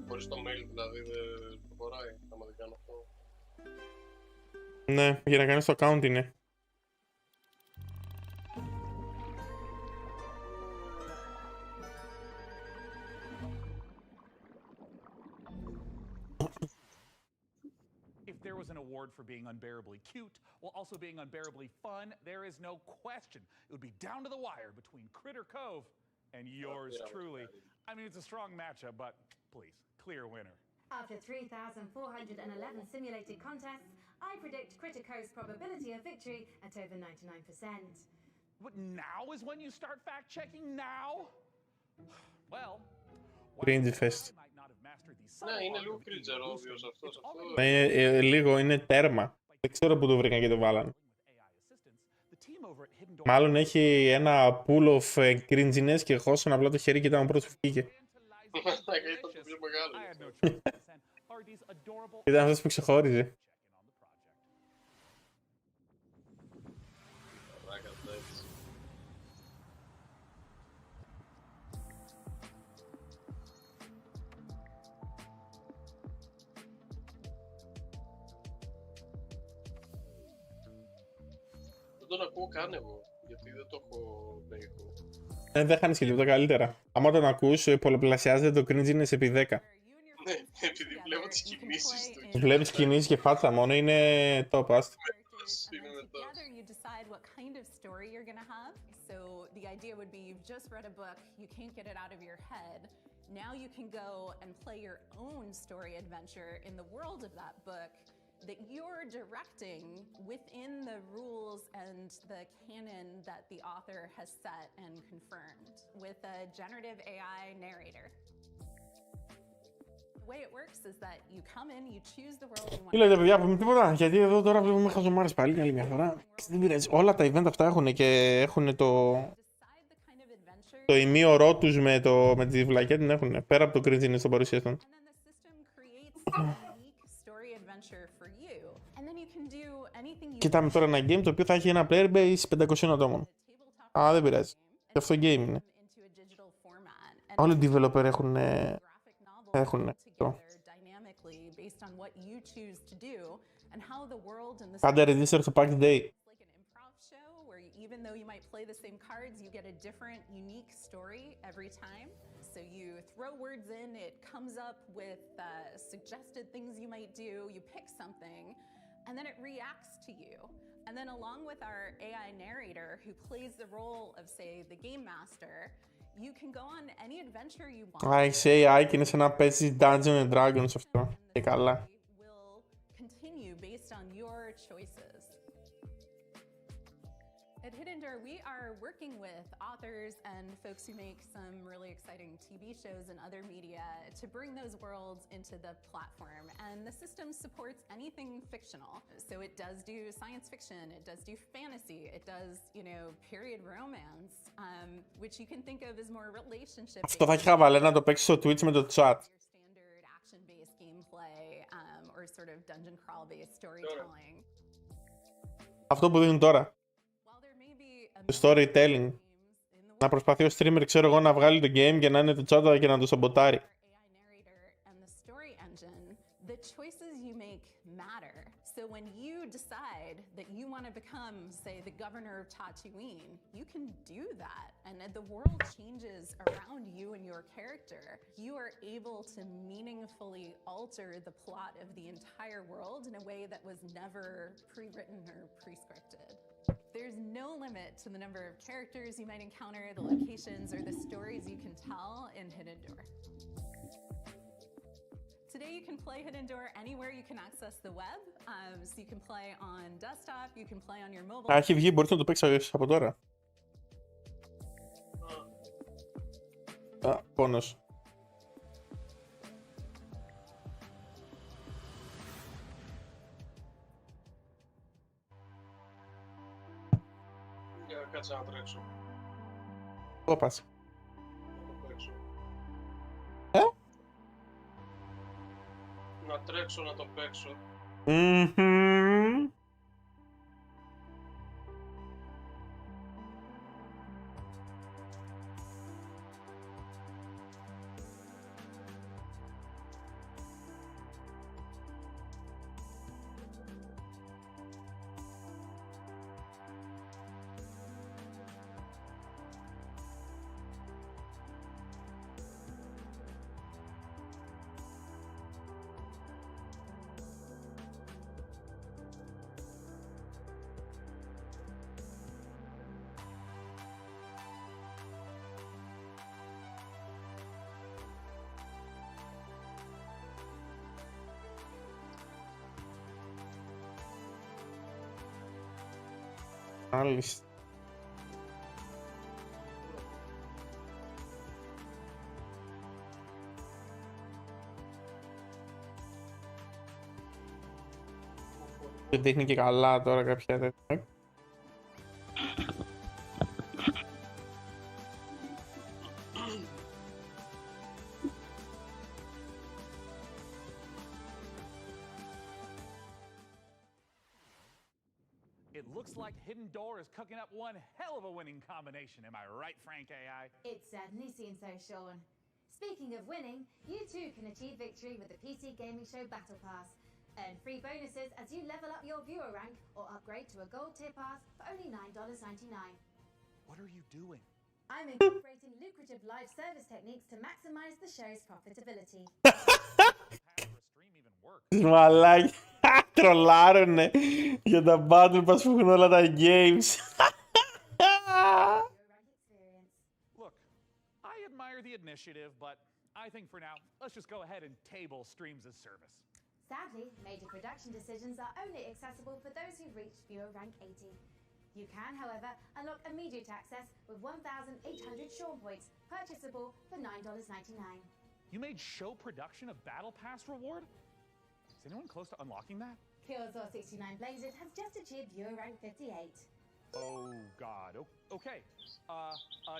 Χωρίς το mail δηλαδή δεν προχωράει, άμα δεν κάνω αυτό.
Ναι, για να κάνεις το account είναι.
If there was an award for being unbearably cute while also being unbearably fun, there is no question it would be down to the wire between Critter Cove and yours truly. I mean, it's a strong matchup, but please, clear winner.
After 3,411 simulated contests, I predict Critter Cove's probability of victory at over 99%.
But now is when you start fact-checking now? Well,
Cringe fest.
Ναι, είναι λίγο cringe obvious αυτός.
Λίγο, είναι τέρμα. Δεν ξέρω που το βρήκαν και το βάλαν. Μάλλον έχει ένα pool of cringiness και χώσαν απλά το χέρι και ήταν ο πρώτος που πήγε.
Ήταν το πιο μεγάλο.
Ήταν αυτός που ξεχώριζε.
Δεν τον ακούω καν εγώ, γιατί δεν το έχω με ήχο.
Δεν χάνεις και τίποτα καλύτερα. Άμα τον ακούς, πολλαπλασιάζεται το cringiness επί 10.
Ναι, επειδή βλέπω τις κινήσεις του.
Βλέπεις κινήσεις και φάτσα μόνο, είναι top, άστα.
Together you decide what kind of story you're going to have. So the idea would be you've just read a book, you can't get it out of your head. Now you can go and play your own story adventure in the world of that book that you're directing within the rules and the canon that the author has set and confirmed with a generative AI narrator. The way it works is that you come in, you choose the world you want.
Τι λέτε παιδιά, πούμε τίποτα, γιατί εδώ τώρα βλέπουμε χαζομάρες πάλι άλλη μια φορά. Δεν πειράζει, όλα τα event αυτά έχουν και έχουν το ημίωρό τους με τη βλακιά την έχουν, πέρα από το cringe στον παρουσιαστών. Κοιτάμε τώρα ένα game το οποίο θα έχει ένα player base 500 ατόμων. Α, δεν πειράζει. Και αυτό game είναι. Όλοι οι developer έχουν αυτό. Κάντε register στο Pack Day.
Even though you might play the same cards, you get a different, unique story every time. So you throw words in, it comes up with suggested things you might do, you pick something, and then it reacts to you. And then along with our AI narrator who plays the role of, say, the game master, you can go on any adventure you want.
Α, έχεις AI και είναι σαν να παίζεις Dungeons and Dragons αυτό. Και καλά.
Will continue based on your choices. At Hidden Door, we are working with authors and folks who make some really exciting TV shows and other media to bring those worlds into the platform. And the system supports anything fictional. So it does do science fiction, it does do fantasy, it does, you know, period romance, which you can think of as more relationship.
Αυτό θα έχει χαβαλέ να το παίξεις στο Twitch με το chat.
Standard action-based gameplay or sort of dungeon crawl-based storytelling.
Αυτό που δίνουν τώρα. Το storytelling. Να προσπαθεί ο streamer, ξέρω εγώ, να βγάλει το game και να είναι το chat και να το σαμποτάρει.
The choices you make matter. So when you decide that you want to become, say, the governor of Tatooine, you can do that. And the world changes around you and your character. You are able to meaningfully alter the plot of the entire world in a way that was never pre-written or pre-scripted. There's no limit to the number of characters you might encounter, the locations, or the stories you can tell in Hidden Door. Today you can play Hidden Door anywhere you can access the web. So you can play on desktop, you can play on your mobile.
Α, έχει βγει, μπορείς να το παίξεις από τώρα. Α, πόνος.
Κάτσε να τρέξω.
Πού πας?
Να τρέξω να το παίξω.
Μάλιστα. Δεν δείχνει και καλά τώρα κάποια τέτοια.
It looks like Hidden Door is cooking up one hell of a winning combination. Am I right, Frank AI?
It certainly seems so, Sean. Speaking of winning, you too can achieve victory with the PC Gaming Show Battle Pass. Earn free bonuses as you level up your viewer rank or upgrade to a gold tier pass for only $9.99.
What are you doing?
I'm incorporating lucrative live service techniques to maximize the show's profitability.
Μαλάκι. Τρολάρουνε για τα battle pass που έχουν όλα τα games.
Look, I admire the initiative, but I think for now, let's just go ahead and table streams as service.
Sadly, major production decisions are only accessible for those who reach viewer rank 80. You can, however, unlock immediate access with 1,800 Sean points, purchasable for $9.99.
You made show production a battle pass reward? Is anyone close to unlocking that?
Purezor 69 Blazes has just achieved viewer rank 58.
Oh God. Okay.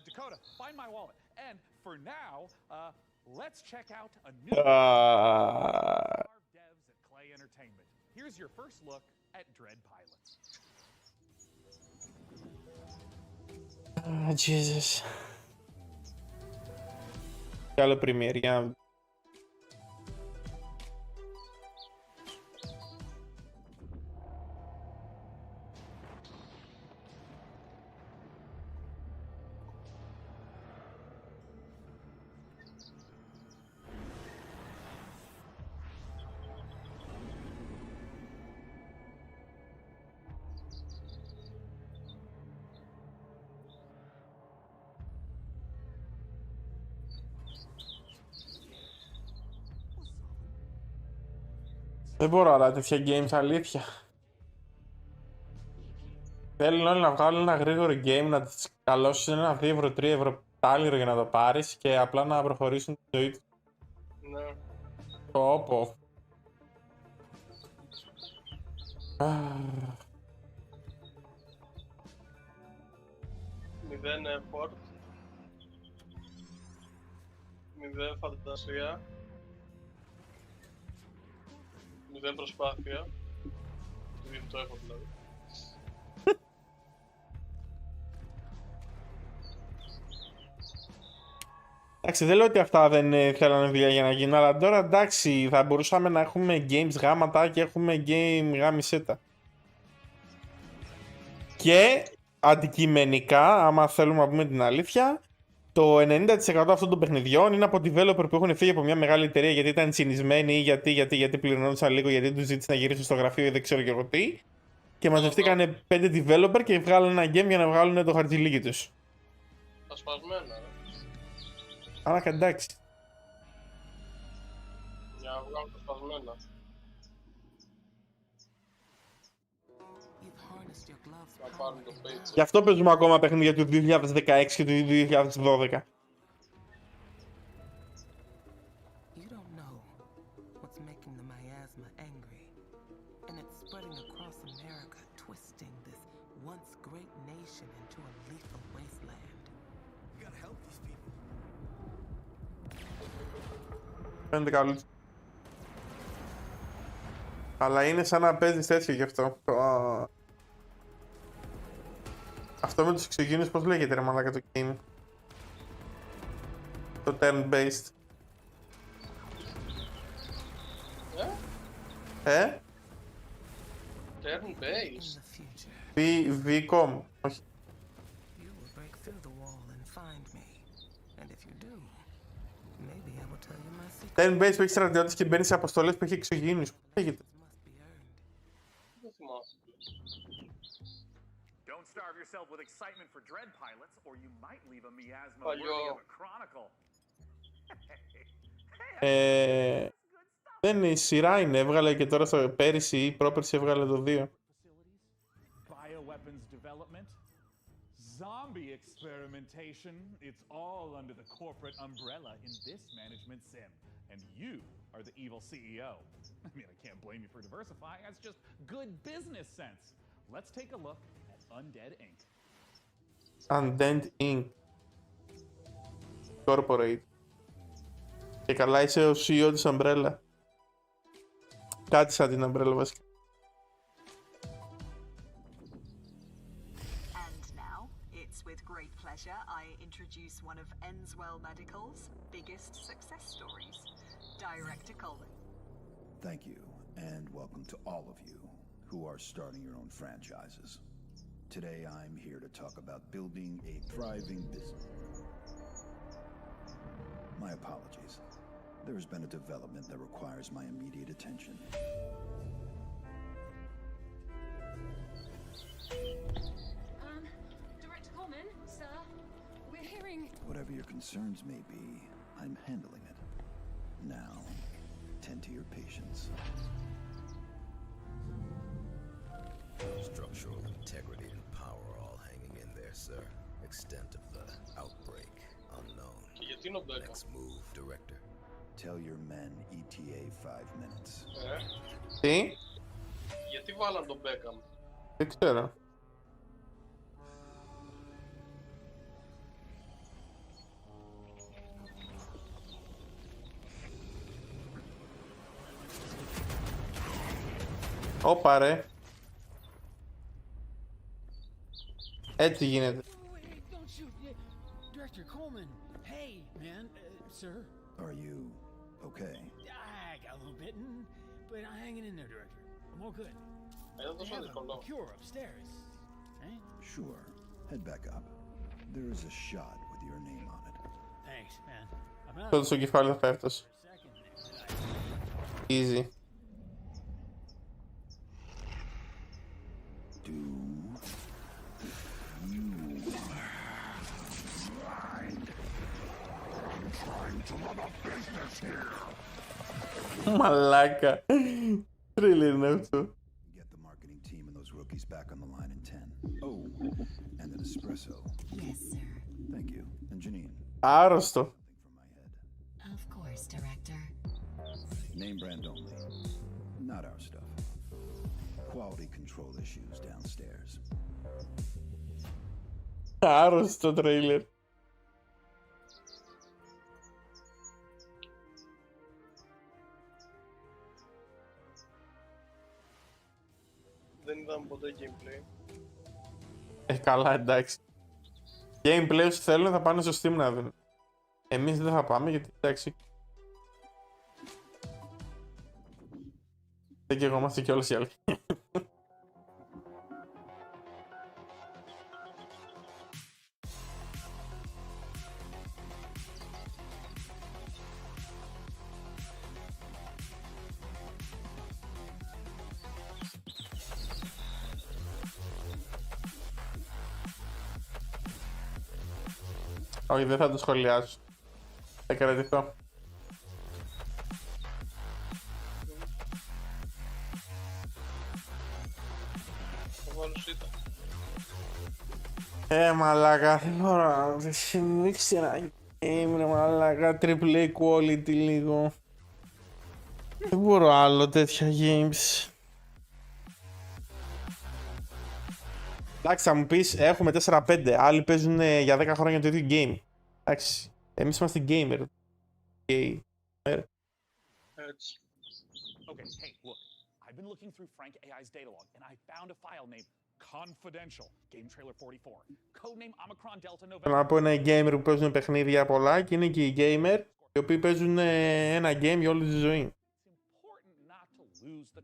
Dakota, find my wallet. And for now, let's check out a new devs at Clay Entertainment. Here's your first look at Dread Pilots.
Jesus. Τι άλλο premiere, για δεν μπορώ άλλα τέτοια games, αλήθεια. Θέλουν όλοι να βγάλουν ένα γρήγορο game, να τις καλώσεις ένα 2 ευρώ, 3 ευρώ τάλιρο για να το πάρεις και απλά να προχωρήσουν τη ζωή του.
Ναι.
Πω.
0 effort. 0 φαντασία. 0 προσπάθεια. Δίνει το effort δηλαδή.
Εντάξει, δεν λέω ότι αυτά δεν θέλανε δουλειά για να γίνουν, αλλά τώρα εντάξει, θα μπορούσαμε να έχουμε games γάματα και έχουμε game γάμισέτα. Και αντικειμενικά, άμα θέλουμε να πούμε την αλήθεια, το 90% αυτών των παιχνιδιών είναι από developer που έχουν φύγει από μια μεγάλη εταιρεία γιατί ήταν συνισμένοι ή γιατί πληρωνόντουσαν λίγο, γιατί τους ζήτησε να γυρίσουν στο γραφείο ή δεν ξέρω και εγώ τι. Και μαζευτήκανε 5 developer και βγάλουν ένα game για να βγάλουν το χαρτζηλίκι τους.
Ασπασμένα, ρε.
Άρα εντάξει.
Για να βγάλουν τα σπασμένα. Να πάρουν το page.
Γι' αυτό παίζουμε ακόμα παιχνίδια του 2016 και του 2012.
You don't know what's making the miasma angry, and it's spreading across America, twisting this once great nation into a lethal wasteland.
You gotta help these people.
Φαίνεται καλό. Αλλά είναι σαν να παίζεις τέτοιο γι' αυτό. Αυτό με τους εξωγήινους πώς λέγεται ρε μαλάκα το game? Το turn-based.
Turn-based.
V-com. Όχι. Turn-based που έχει στρατιώτες και μπαίνει σε αποστολές που έχει εξωγήινους. Πώς λέγεται?
Δεν θυμάσαι.
Don't starve yourself with excitement for Dread Pilots, or you might leave a miasma worthy of a chronicle.
Δεν είναι, η σειρά είναι, έβγαλε και τώρα πέρυσι ή πρόπερσι έβγαλε το 2.
Bioweapons development, zombie experimentation. It's all under the corporate umbrella in this management sim. And you are the evil CEO. I mean, I can't blame you for diversifying. That's just good business sense. Let's take a look at Undead Inc.
Undead Inc. Corporate. Και καλά είσαι ο CEO της Umbrella. Κάτι σαν την Umbrella βασικά.
I introduce one of Enswell Medical's biggest success stories, Director Colin.
Thank you, and welcome to all of you who are starting your own franchises. Today I'm here to talk about building a thriving business. My apologies. There has been a development that requires my immediate attention. Whatever your concerns may be, I'm handling it. Now, tend to your patients.
Structural integrity and power all hanging in there, sir. Extent of the outbreak unknown. Next move, Director.
Tell your men ETA 5 minutes.
Τι?
Γιατί βάλαν τον Beckham?
Δεν ξέρω. Όπα ρε. Έτσι γίνεται.
Director Coleman, hey man, sir.
Are you okay?
I got a little bitten, but I'm hanging in there, Director. I'm all good. They have a cure upstairs, right?
Sure. Head back up. There is a shot with your name on it.
Thanks, man. I'm not.
Τότε στο κεφάλι θα έφτασε. Easy. Μαλάκα. Τρίλι είναι αυτό.
Get the marketing team and those rookies back on the line in 10. Oh, and an espresso.
Yes, sir.
Thank you. And Janine.
Άρρωστο.
Of course, Director.
Name brand only. Not our stuff. Quality control issues downstairs.
Άρρωστο τρέιλερ.
Δεν είδαμε ποτέ gameplay.
Καλά, εντάξει. Gameplay όσοι θέλουν θα πάνε στο Steam να δουν. Εμείς δεν θα πάμε γιατί εντάξει. Δεν και εγώ είμαστε και όλες οι άλλοι. Όχι, δεν θα το σχολιάσω. Θα κρατηθώ. Μαλάκα, θέλω να συνδείξει ένα game, μαλάκα, triple A quality λίγο. Δεν μπορώ άλλο τέτοια games. Εντάξει, θα μου πεις, έχουμε 4-5, άλλοι παίζουν για 10 χρόνια το ίδιο game. Εντάξει, εμείς είμαστε gamer.
Okay, hey, look. I've been looking through Frank AI's data log, and I found a file named Confidential, Game Trailer 44, codename Omicron Delta November.
Θέλω να πω είναι gamer που παίζουν παιχνίδια πολλά και είναι και οι gamer οι οποίοι παίζουν ένα game για όλη τη ζωή.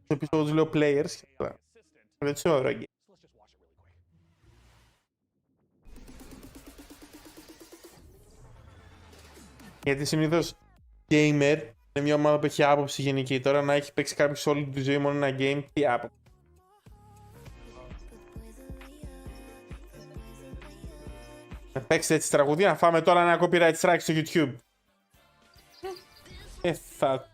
Επίσης εγώ τους λέω players και δεν τους ωραίο game. Γιατί συνήθως gamer είναι μια ομάδα που έχει άποψη γενική. Τώρα να έχει παίξει κάποιος όλη τη ζωή μόνο ένα game, τι άποψη. Να παίξετε έτσι τραγουδία, να φάμε τώρα ένα copyright strike στο YouTube. Θα...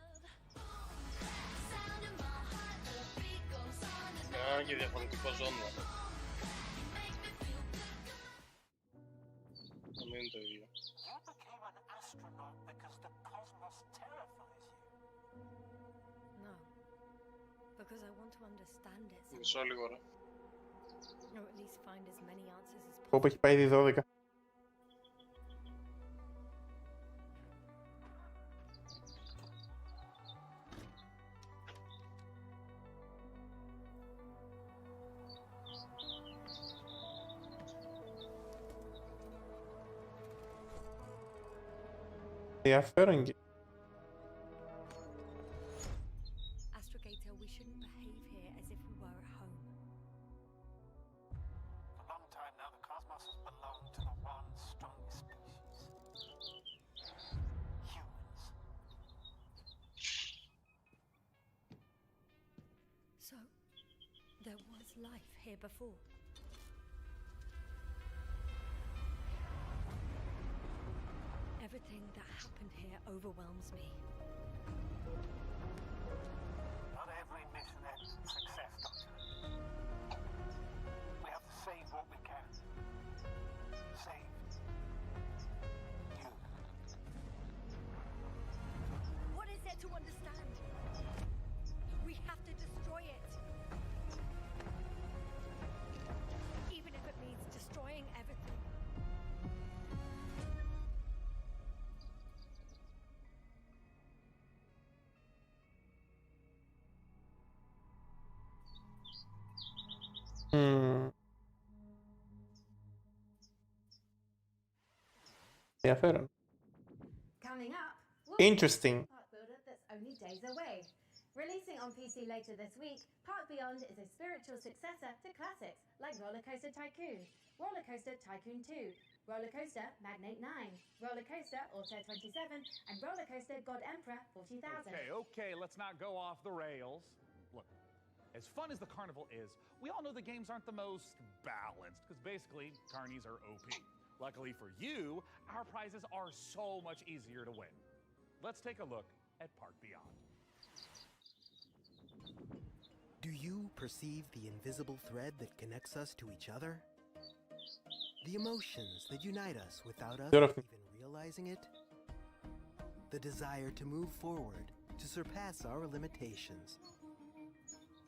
Και διαφορετικό ζώνα.
because I want to understand it.
Μισό λίγο, ρε.
Or at least find as many answers as possible.
Όπου έχει πάει ήδη 12. Ενδιαφέρον και...
Astrogator, we shouldn't behave here as if we were at home.
For a long time now, the cosmos has belonged to the one strongest species. Humans.
So, there was life here before. Everything that happened here overwhelms me.
Not every mission ends in success, Doctor. We have to save what we can. Save you.
What is there to understand? We have to destroy it. Even if it means destroying everything.
Ενδιαφέρον.
Coming up,
Interesting.
Park Builder that's only days away. Releasing on PC later this week, Park Beyond is a spiritual successor to classics like Roller Coaster Tycoon, Roller Coaster Tycoon 2, Roller Coaster Magnate 9, Roller Coaster Auto 27, and Roller Coaster God Emperor 40,000.
Okay, let's not go off the rails. Look, as fun as the carnival is, we all know the games aren't the most balanced, because basically, carnies are OP. Luckily for you, our prizes are so much easier to win. Let's take a look at Park Beyond.
Do you perceive the invisible thread that connects us to each other? The emotions that unite us without us even realizing it? The desire to move forward, to surpass our limitations,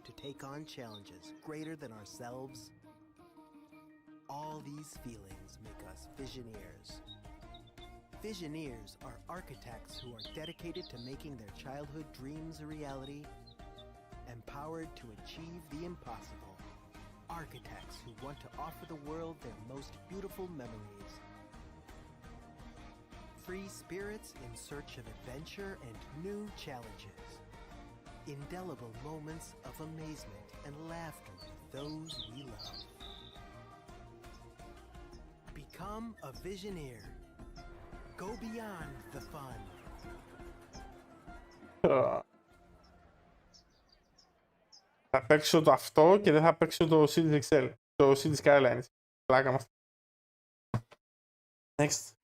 to take on challenges greater than ourselves. All these feelings make us Visioneers. Visioneers are architects who are dedicated to making their childhood dreams a reality, empowered to achieve the impossible. Architects who want to offer the world their most beautiful memories. Free spirits in search of adventure and new challenges. Indelible moments of amazement and laughter with those we love. Become a Visioneer. Go beyond the fun.
Θα παίξω το αυτό και δεν θα παίξω το Cities XL. Το Cities Skylines. Πλάκα μας. Next.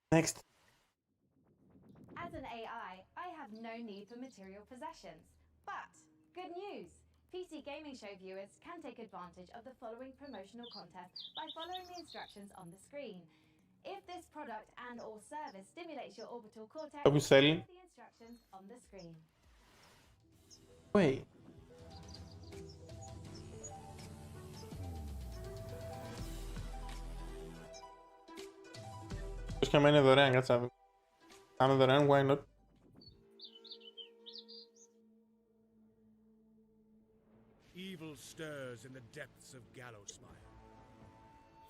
As an AI, I have no need for material possessions. But, good news! PC Gaming Show viewers can take advantage of the following promotional contest by following the instructions on the screen. If this product and or service stimulates your orbital cortex, follow the instructions on the screen.
Wait. Πώς και είναι δωρεάν, κάτσε να δω. Αν είναι δωρεάν, why not?
Evil stirs in the depths of Gallowsmire.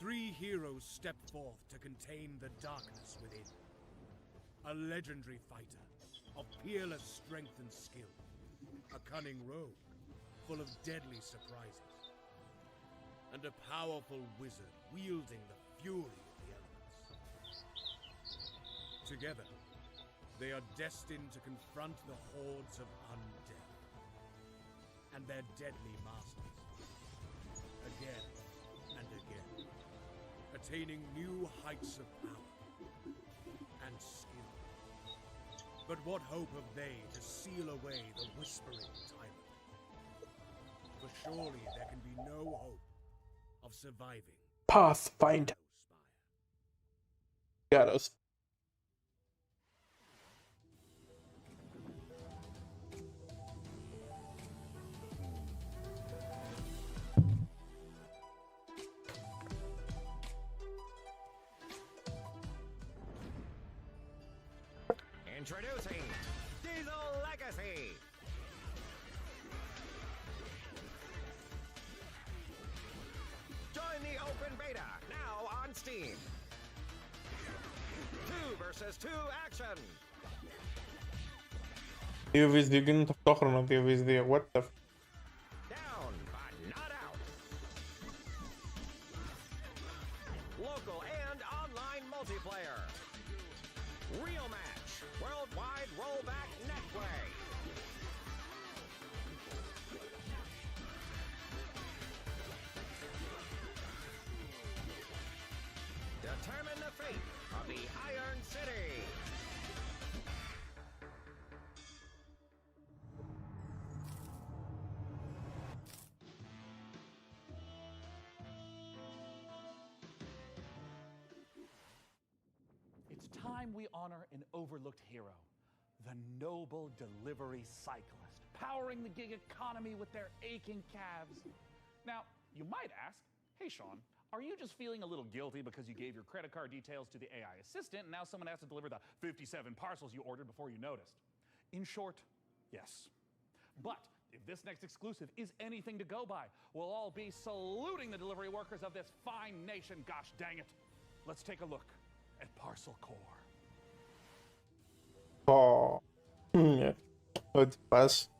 3 heroes step forth to contain the darkness within. A legendary fighter of peerless strength and skill. A cunning rogue full of deadly surprises. And a powerful wizard wielding the fury of the elements. Together, they are destined to confront the hordes of undead and their deadly masters, again and again, attaining new heights of power and skill. But what hope have they to seal away the whispering tyrant? For surely there can be no hope of surviving.
Pathfinder. Got us.
Introducing Diesel Legacy. Join the open beta now on Steam. 2 versus 2 action.
2vs2 είναι ταυτόχρονα 2vs2. What the f...
Down, but not out. Local and online multiplayer. Real match. Worldwide rollback netplay. Determine the fate of the Iron City.
It's time we honor an overlooked hero, the noble delivery cyclist, powering the gig economy with their aching calves. Now, you might ask, hey Sean, are you just feeling a little guilty because you gave your credit card details to the AI assistant and now someone has to deliver the 57 parcels you ordered before you noticed? In short, yes. But if this next exclusive is anything to go by, we'll all be saluting the delivery workers of this fine nation, gosh dang it. Let's take a look at Parcel Core.
Oh, yeah. Ό,τι πας.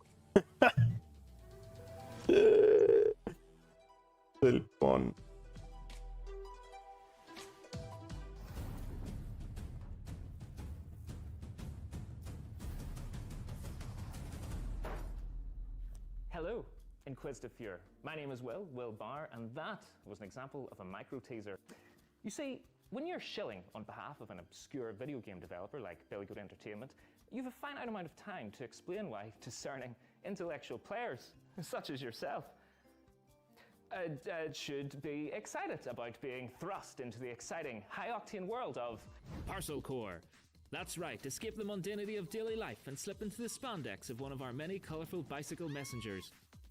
Λοιπόν.
Hello, Inquisitive Fuhrer. My name is Will Barr, and that was an example of a micro teaser. You see, when you're shilling on behalf of an obscure video game developer like Billy Goat Entertainment, you have a finite amount of time to explain why discerning intellectual players, such as yourself, should be excited about being thrust into the exciting, high-octane world of
Parcel Core. That's right, escape the mundanity of daily life and slip into the spandex of one of our many colourful bicycle messengers.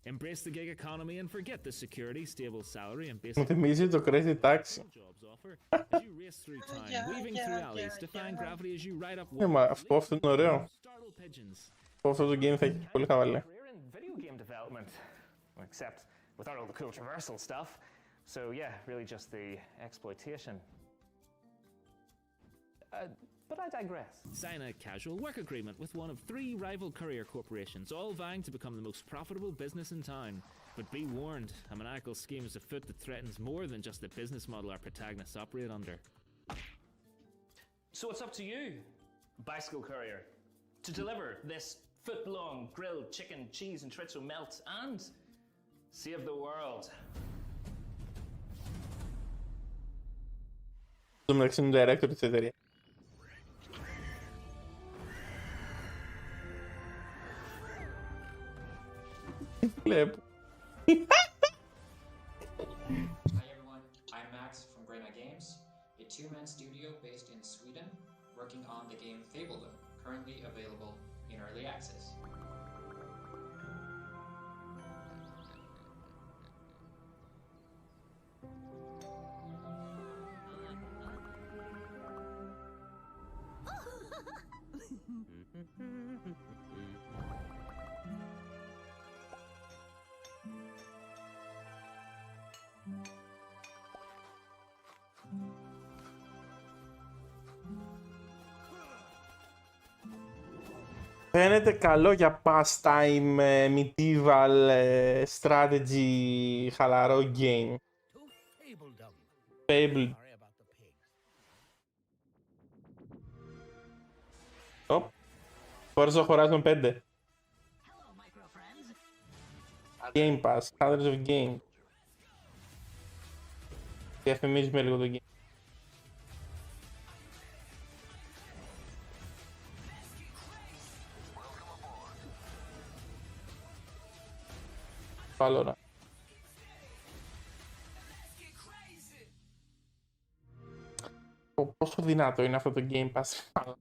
Embrace the gig economy and forget the security, stable salary and basic...
Μου θυμίζει το Crazy Taxi. Αυτό είναι ωραίο. Αυτό το game θα έχει πολύ χαβαλέ.
Except without all the cool traversal stuff. So yeah, really just the exploitation. But I digress.
Sign a casual work agreement with one of 3 rival courier corporations, all vying to become the most profitable business in town. But be warned, a maniacal scheme is afoot that threatens more than just the business model our protagonists operate under.
So it's up to you, bicycle courier, to deliver this foot-long grilled chicken, cheese and chorizo melt and save the world.
Το μεταξύ είναι director της εταιρείας. Βλέπω.
Hi everyone, I'm Max from Grena Games, a 2-man studio based in Sweden, working on the game Fabledom, currently available in early access.
Φαίνεται καλό για pastime, medieval, strategy, χαλαρό game. Fable. Οπ. Forza Horizon 5. Game Pass, Hundreds of Game. Διαφημίζουμε λίγο το game. Valora. Πόσο δυνατό είναι αυτό το Game Pass.
Oh,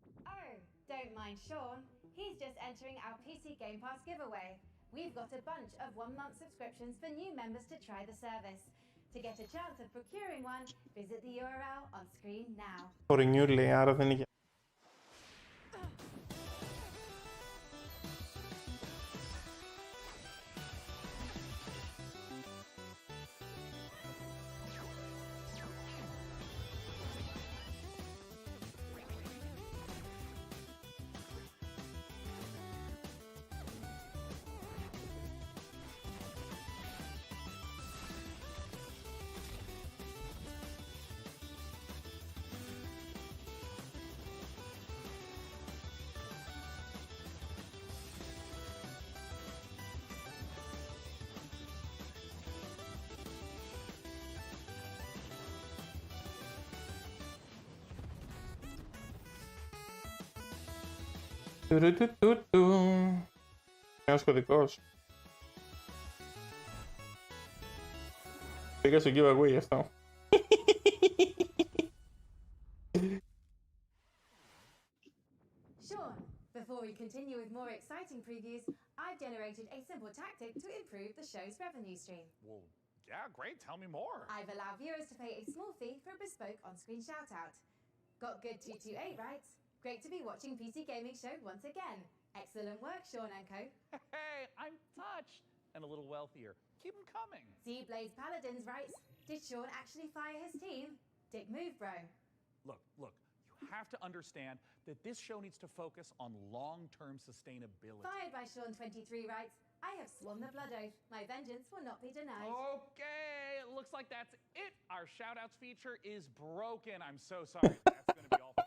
don't mind Sean. He's just entering our PC Game Pass giveaway. We've got a bunch of 1-month subscriptions for new members to try the service. To get a chance of procuring one, visit the URL on screen now.
For new λέει, άρα δεν είναι. Νέος κωδικός. Πήγα στο giveaway γι' αυτό.
Sean, before we continue with more exciting previews, I've generated a simple tactic to improve the show's revenue stream.
Well, yeah, great. Tell me more.
I've allowed viewers to pay a small fee for a bespoke on-screen shout-out. Got good 228, right? Great to be watching PC Gaming Show once again. Excellent work, Sean and co.
Hey, I'm touched. And a little wealthier. Keep them coming.
Z-Blaze Paladins writes, did Sean actually fire his team? Dick move, bro.
Look, you have to understand that this show needs to focus on long-term sustainability.
Fired by Sean23 writes, I have sworn the blood oath. My vengeance will not be denied.
Okay, it looks like that's it. Our shout-outs feature is broken. I'm so sorry. That's going to be all for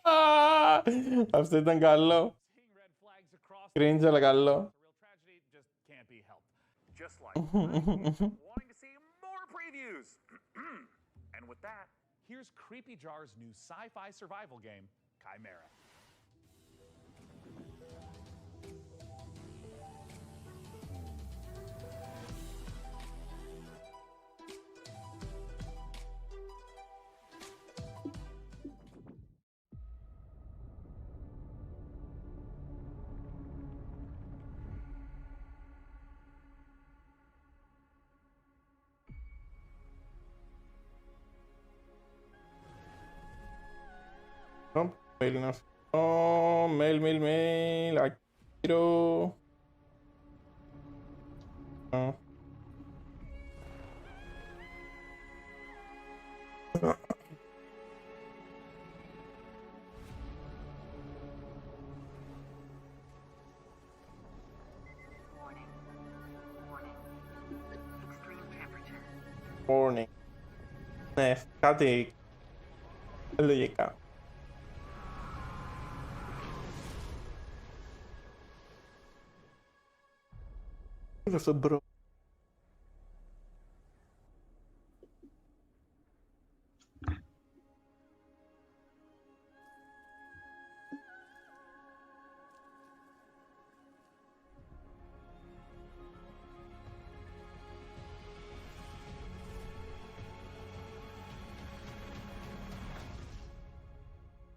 Αυτό ήταν καλό. Cringe, αλλά καλό.
just can't be helped. Just like wanting to see more previews. And with that, here's Creepy Jar's new sci-fi survival game, Chimera.
Mail είναι αυτό. Mail. Γύρο. Warning. Ναι, κάτι λογικά. Τι είναι αυτό, μπρο?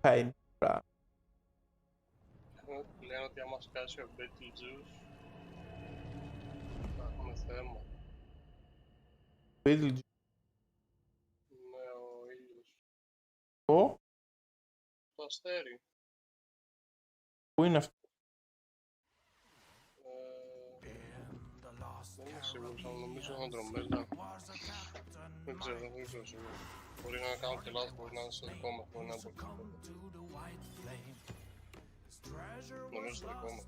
Chimera.
Λένε ότι άμα σκάσει ο Beetlejuice θα έχουμε θέμα.
Beetlejuice.
Ναι, ο ήλιος. Το αστέρι.
Πού είναι αυτό?
Δεν είμαι σίγουρος, αλλά νομίζω είναι Ανδρομέδα. Δεν ξέρω, δεν είμαι σίγουρος. Μπορεί να κάνω και λάθος, μπορεί να είναι στο δικό μου, μπορεί να είναι από εκεί. Νομίζω στο δικό μου.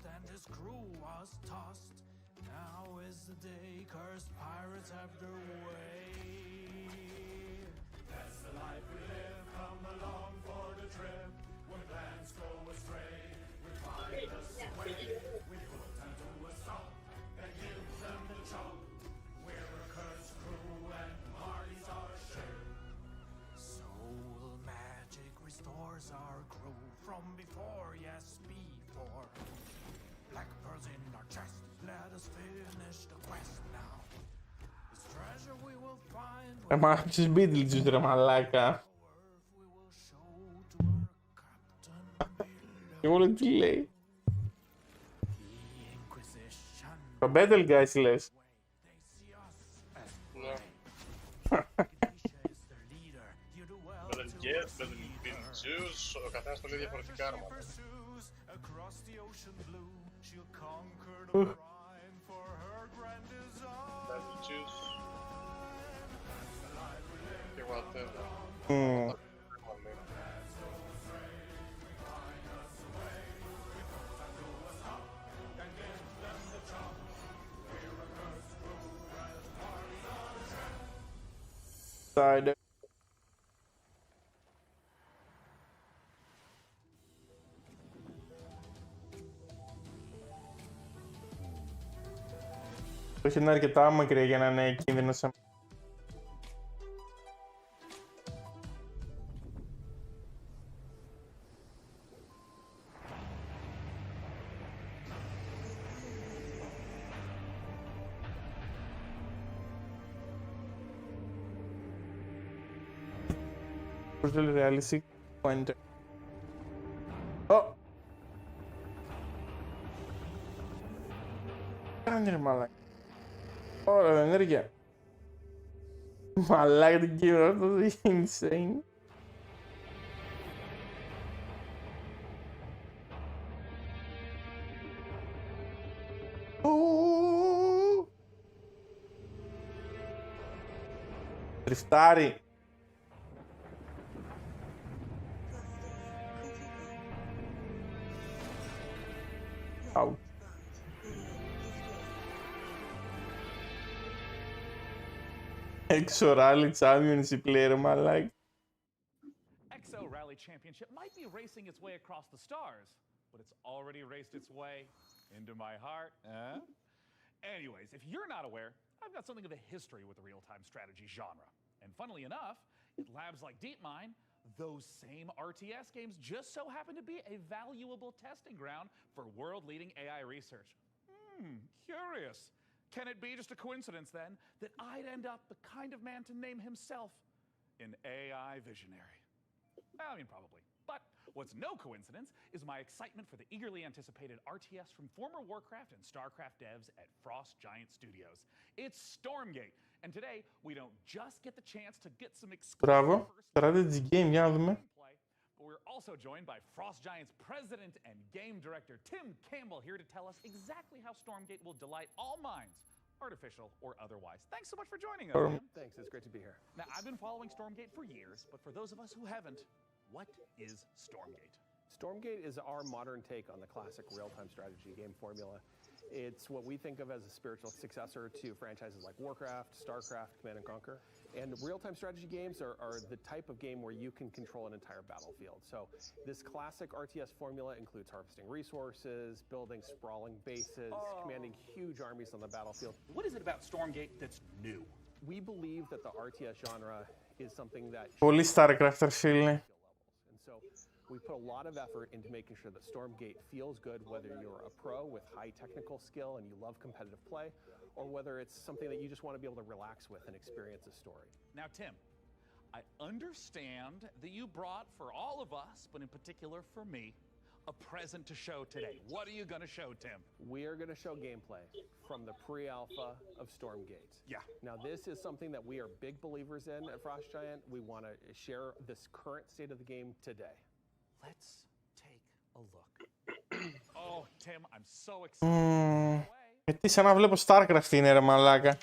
Now is the day cursed pirates have their way. That's the life we live, come along for the trip. When plans go astray, we find us a way. We put them to a song and give them the chunk. We're a cursed crew and Marty's our ship. Soul magic restores our crew from before, yes, before. Black pearls in our chest. Let us finish the quest now. This treasure we will find.
Μα άκουσες Beetlejuice ρε μαλάκα. Και μόνο τι λέει. Το Battle Guys λες.
Ναι. Beetlejuice, ο καθένας το λέει διαφορετικά άρματα. Και whatever.
Side. Όχι, είναι αρκετά μακριά για να είναι κίνδυνο σε... Virtually realistic pointer. Oh! Κάνει ρε μαλάκα. Ωραία, ενέργεια. Μαλάκα την κύριο, αυτό είναι insane. Τριφτάρι. Out. Exo Rally Championship player, μαλάκα.
Exo Rally Championship might be racing its way across the stars, but it's already raced its way into my heart. Anyways, if you're not aware, I've got something of a history with the real-time strategy genre. And funnily enough, at labs like DeepMind, those same RTS games just so happen to be a valuable testing ground for world-leading AI research. Curious. Can it be just a coincidence, then, that I'd end up the kind of man to name himself an AI visionary? I mean, probably. But what's no coincidence is my excitement for the eagerly anticipated RTS from former Warcraft and StarCraft devs at Frost Giant Studios. It's Stormgate, and today we don't just get the chance to get some exclusive
Μπράβο, strategy game, για να δούμε.
But we're also joined by Frost Giant's president and game director, Tim Campbell, here to tell us exactly how Stormgate will delight all minds, artificial or otherwise. Thanks so much for joining us, Tim.
Thanks, it's great to be here.
Now, I've been following Stormgate for years, but for those of us who haven't, what is Stormgate?
Stormgate is our modern take on the classic real-time strategy game formula. It's what we think of as a spiritual successor to franchises like Warcraft, StarCraft, Command & Conquer. And real-time strategy games are the type of game where you can control an entire battlefield. So this classic RTS formula includes harvesting resources, building sprawling bases, commanding huge armies on the battlefield.
What is it about Stormgate that's new?
We believe that the RTS genre is something that...
Πολύ StarCraft, φίλε.
And so we put a lot of effort into making sure that Stormgate feels good, whether you're a pro with high technical skill and you love competitive play, or whether it's something that you just want to be able to relax with and experience a story.
Now, Tim, I understand that you brought for all of us, but in particular for me, a present to show today. What are you going to show, Tim?
We are going to show gameplay from the pre-alpha of Stormgate.
Yeah.
Now, this is something that we are big believers in at Frost Giant. We want to share this current state of the game today.
Let's take a look. Oh, Tim, I'm so excited.
Τι σαν να βλέπω StarCraft είναι ρε μαλάκα.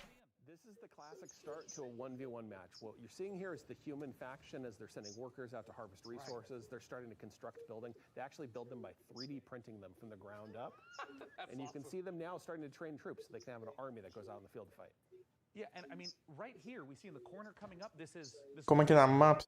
This is the classic start to a 1v1 match. What you're seeing here is the human faction as they're sending workers out to harvest resources. They're starting to construct building. They actually build them by 3D printing them from the ground up. And you can see them now starting to train troops so they can have an army that goes out in the field to fight.
Yeah, and I mean, right here, we see in the corner coming up, this is...
Ακόμα και τα maps.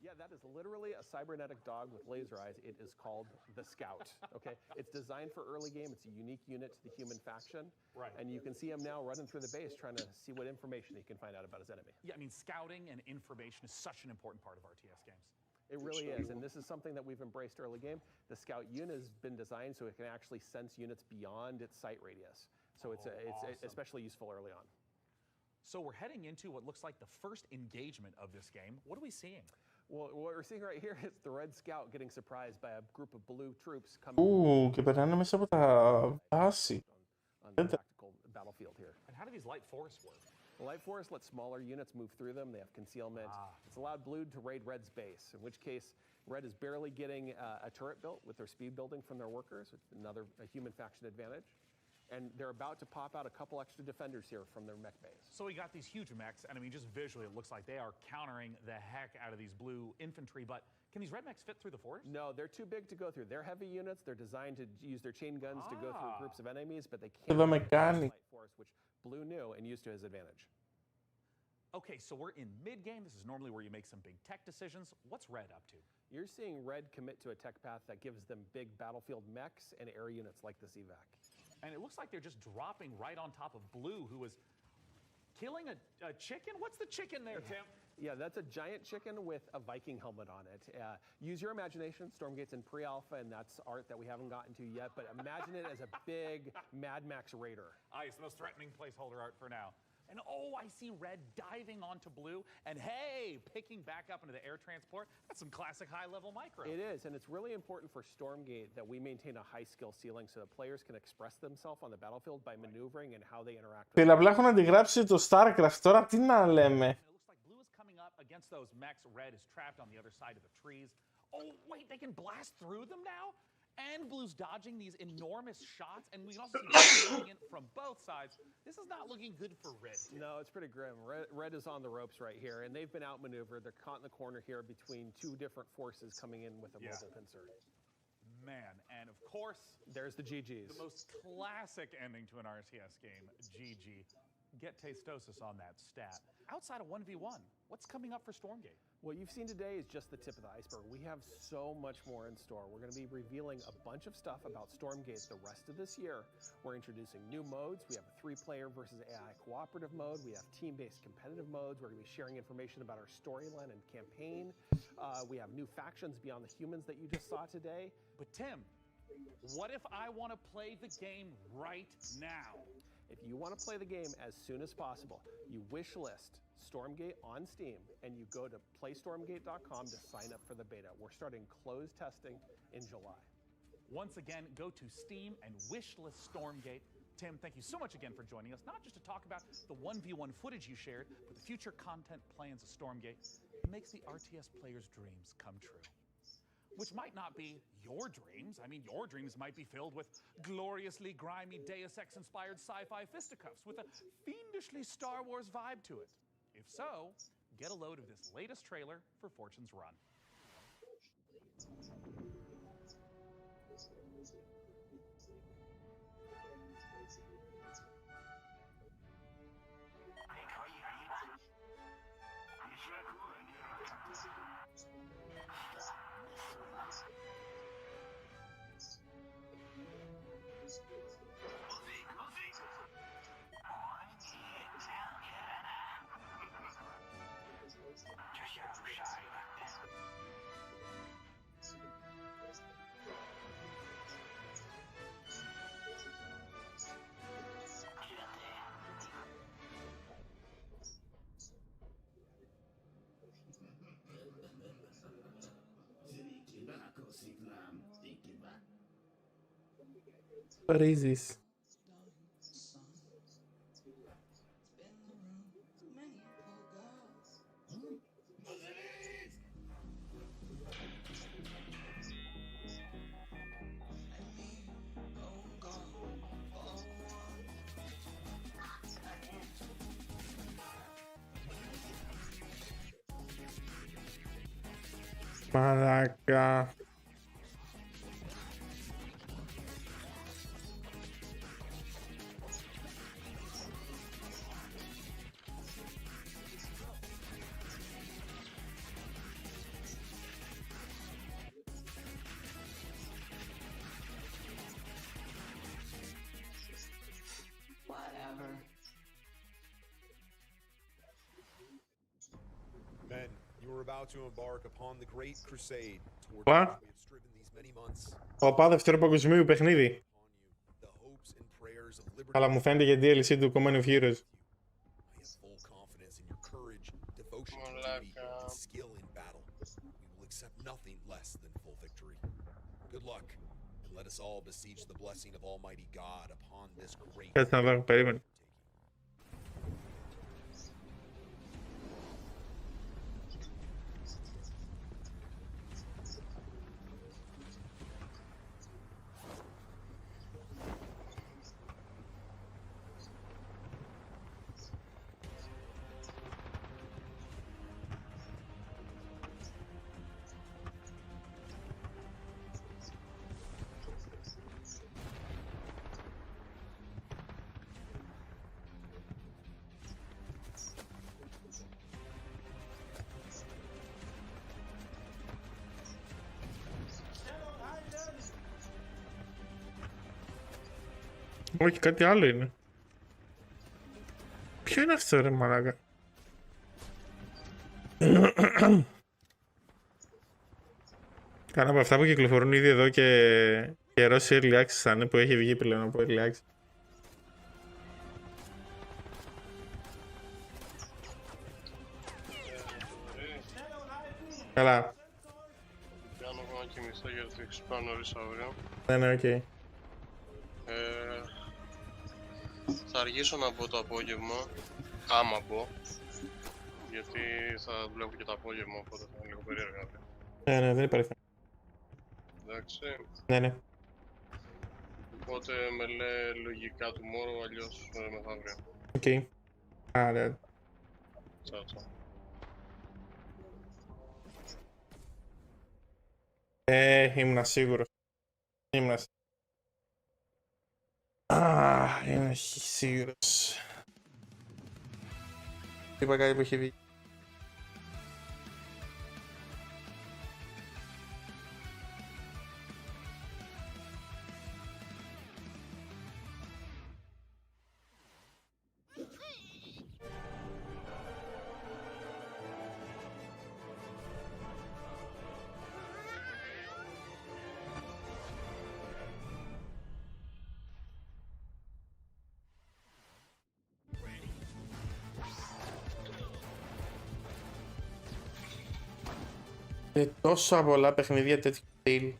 Yeah, that is literally a cybernetic dog with laser eyes. It is called the Scout, okay? It's designed for early game. It's a unique unit to the human faction.
Right.
And you can see him now running through the base trying to see what information he can find out about his enemy.
Yeah, I mean, scouting and information is such an important part of RTS games.
It really is, and this is something that we've embraced early game. The Scout unit has been designed so it can actually sense units beyond its sight radius. So it's
awesome.
Especially useful early on.
So we're heading into what looks like the first engagement of this game. What are we seeing?
Well, what we're seeing right here is the Red Scout getting surprised by a group of blue troops coming.
Και περνάνε μέσα από τα βάση.
On the tactical battlefield here.
And how do these light forests work?
The light forest lets smaller units move through them. They have concealment. It's allowed blue to raid red's base, in which case red is barely getting a turret built with their speed building from their workers, another human faction advantage. And they're about to pop out a couple extra defenders here from their mech base.
So we got these huge mechs, and I mean, just visually, it looks like they are countering the heck out of these blue infantry, but can these red mechs fit through the forest?
No, they're too big to go through. They're heavy units. They're designed to use their chain guns to go through groups of enemies, but they can't light forest, which blue knew and used to his advantage.
Okay, so we're in mid-game. This is normally where you make some big tech decisions. What's red up to?
You're seeing red commit to a tech path that gives them big battlefield mechs and air units like this evac.
And it looks like they're just dropping right on top of blue, who was killing a chicken? What's the chicken there, Tim?
Yeah, that's a giant chicken with a Viking helmet on it. Use your imagination. Stormgate's in pre-alpha, and that's art that we haven't gotten to yet, but imagine it as a big Mad Max raider.
It's the most threatening placeholder art for now. And oh, I see red diving onto blue, and hey, picking back up into the air transport. That's some classic high-level micro.
It is, and it's really important for Stormgate that we maintain a high-skill ceiling so that players can express themselves on the battlefield by maneuvering and how they interact with.
Φίλε, απλά έχουν αντιγράψει το StarCraft, τώρα τι να λέμε.
It looks like blue is coming up against those mechs. Red is trapped on the other side of the trees. Oh, wait, they can blast through them now? And blue's dodging these enormous shots, and we can also see doing it from both sides. This is not looking good for red.
No, it's pretty grim. Red is on the ropes right here, and they've been outmaneuvered. They're caught in the corner here between two different forces coming in with a mobile pincer.
Man, and of course,
there's the GGs.
The most classic ending to an RTS game, GG. Get Tastosis on that stat. Outside of 1v1, what's coming up for Stormgate?
What you've seen today is just the tip of the iceberg. We have so much more in store. We're going to be revealing a bunch of stuff about Stormgate the rest of this year. We're introducing new modes. We have a 3-player versus AI cooperative mode. We have team-based competitive modes. We're going to be sharing information about our storyline and campaign. We have new factions beyond the humans that you just saw today.
But Tim, what if I want to play the game right now?
If you want to play the game as soon as possible, you wish list Stormgate on Steam, and you go to playstormgate.com to sign up for the beta. We're starting closed testing in July.
Once again, go to Steam and wishlist Stormgate. Tim, thank you so much again for joining us, not just to talk about the 1v1 footage you shared, but the future content plans of Stormgate. It makes the RTS players' dreams come true. Which might not be your dreams. I mean, your dreams might be filled with gloriously grimy Deus Ex-inspired sci-fi fisticuffs with a fiendishly Star Wars vibe to it. If so, get a load of this latest trailer for Fortune's Run.
What is this? Μαλάκα.
Men, you are about to embark upon the great crusade toward
What?
which we have striven these many months.
Οπα, δεύτερο παγκοσμίου παιχνίδι.
The hopes and prayers of liberty.
Αλλά μου φαίνεται για DLC του Κάνε of Heroes.
I have full confidence in your courage, devotion to duty, and skill in battle. We will accept nothing less than full victory. Good luck, and let us all beseech the blessing of Almighty God upon this great.
Κάτσε να δω, περίμενε. Όχι, κάτι άλλο είναι. Ποιο είναι αυτό ρε μαλάκα? Κάνα από αυτά που κυκλοφορούν ήδη εδώ και καιρό σε early access θα είναι, που έχει βγει πλέον από early access. Καλά.
Κάνω ακόμα να κοιμηθώ γιατί ξυπνάω νωρίς αύριο.
Ναι, οκ.
Θα αργήσω να μπω το απόγευμα, άμα μπω. Γιατί θα δουλεύω και το απόγευμα, οπότε θα είναι λίγο περίεργα.
Ναι, δεν υπάρχει.
Εντάξει.
Ναι.
Οπότε με λέει λογικά tomorrow, αλλιώς μεθαύριο.
Οκ. Άρα.
Τσάου.
Ήμουν σίγουρος. Ήμουν σίγουρος. Είπα κάτι που είχε βγει. Τόσα πολλά παιχνίδια τέτοιου στυλ.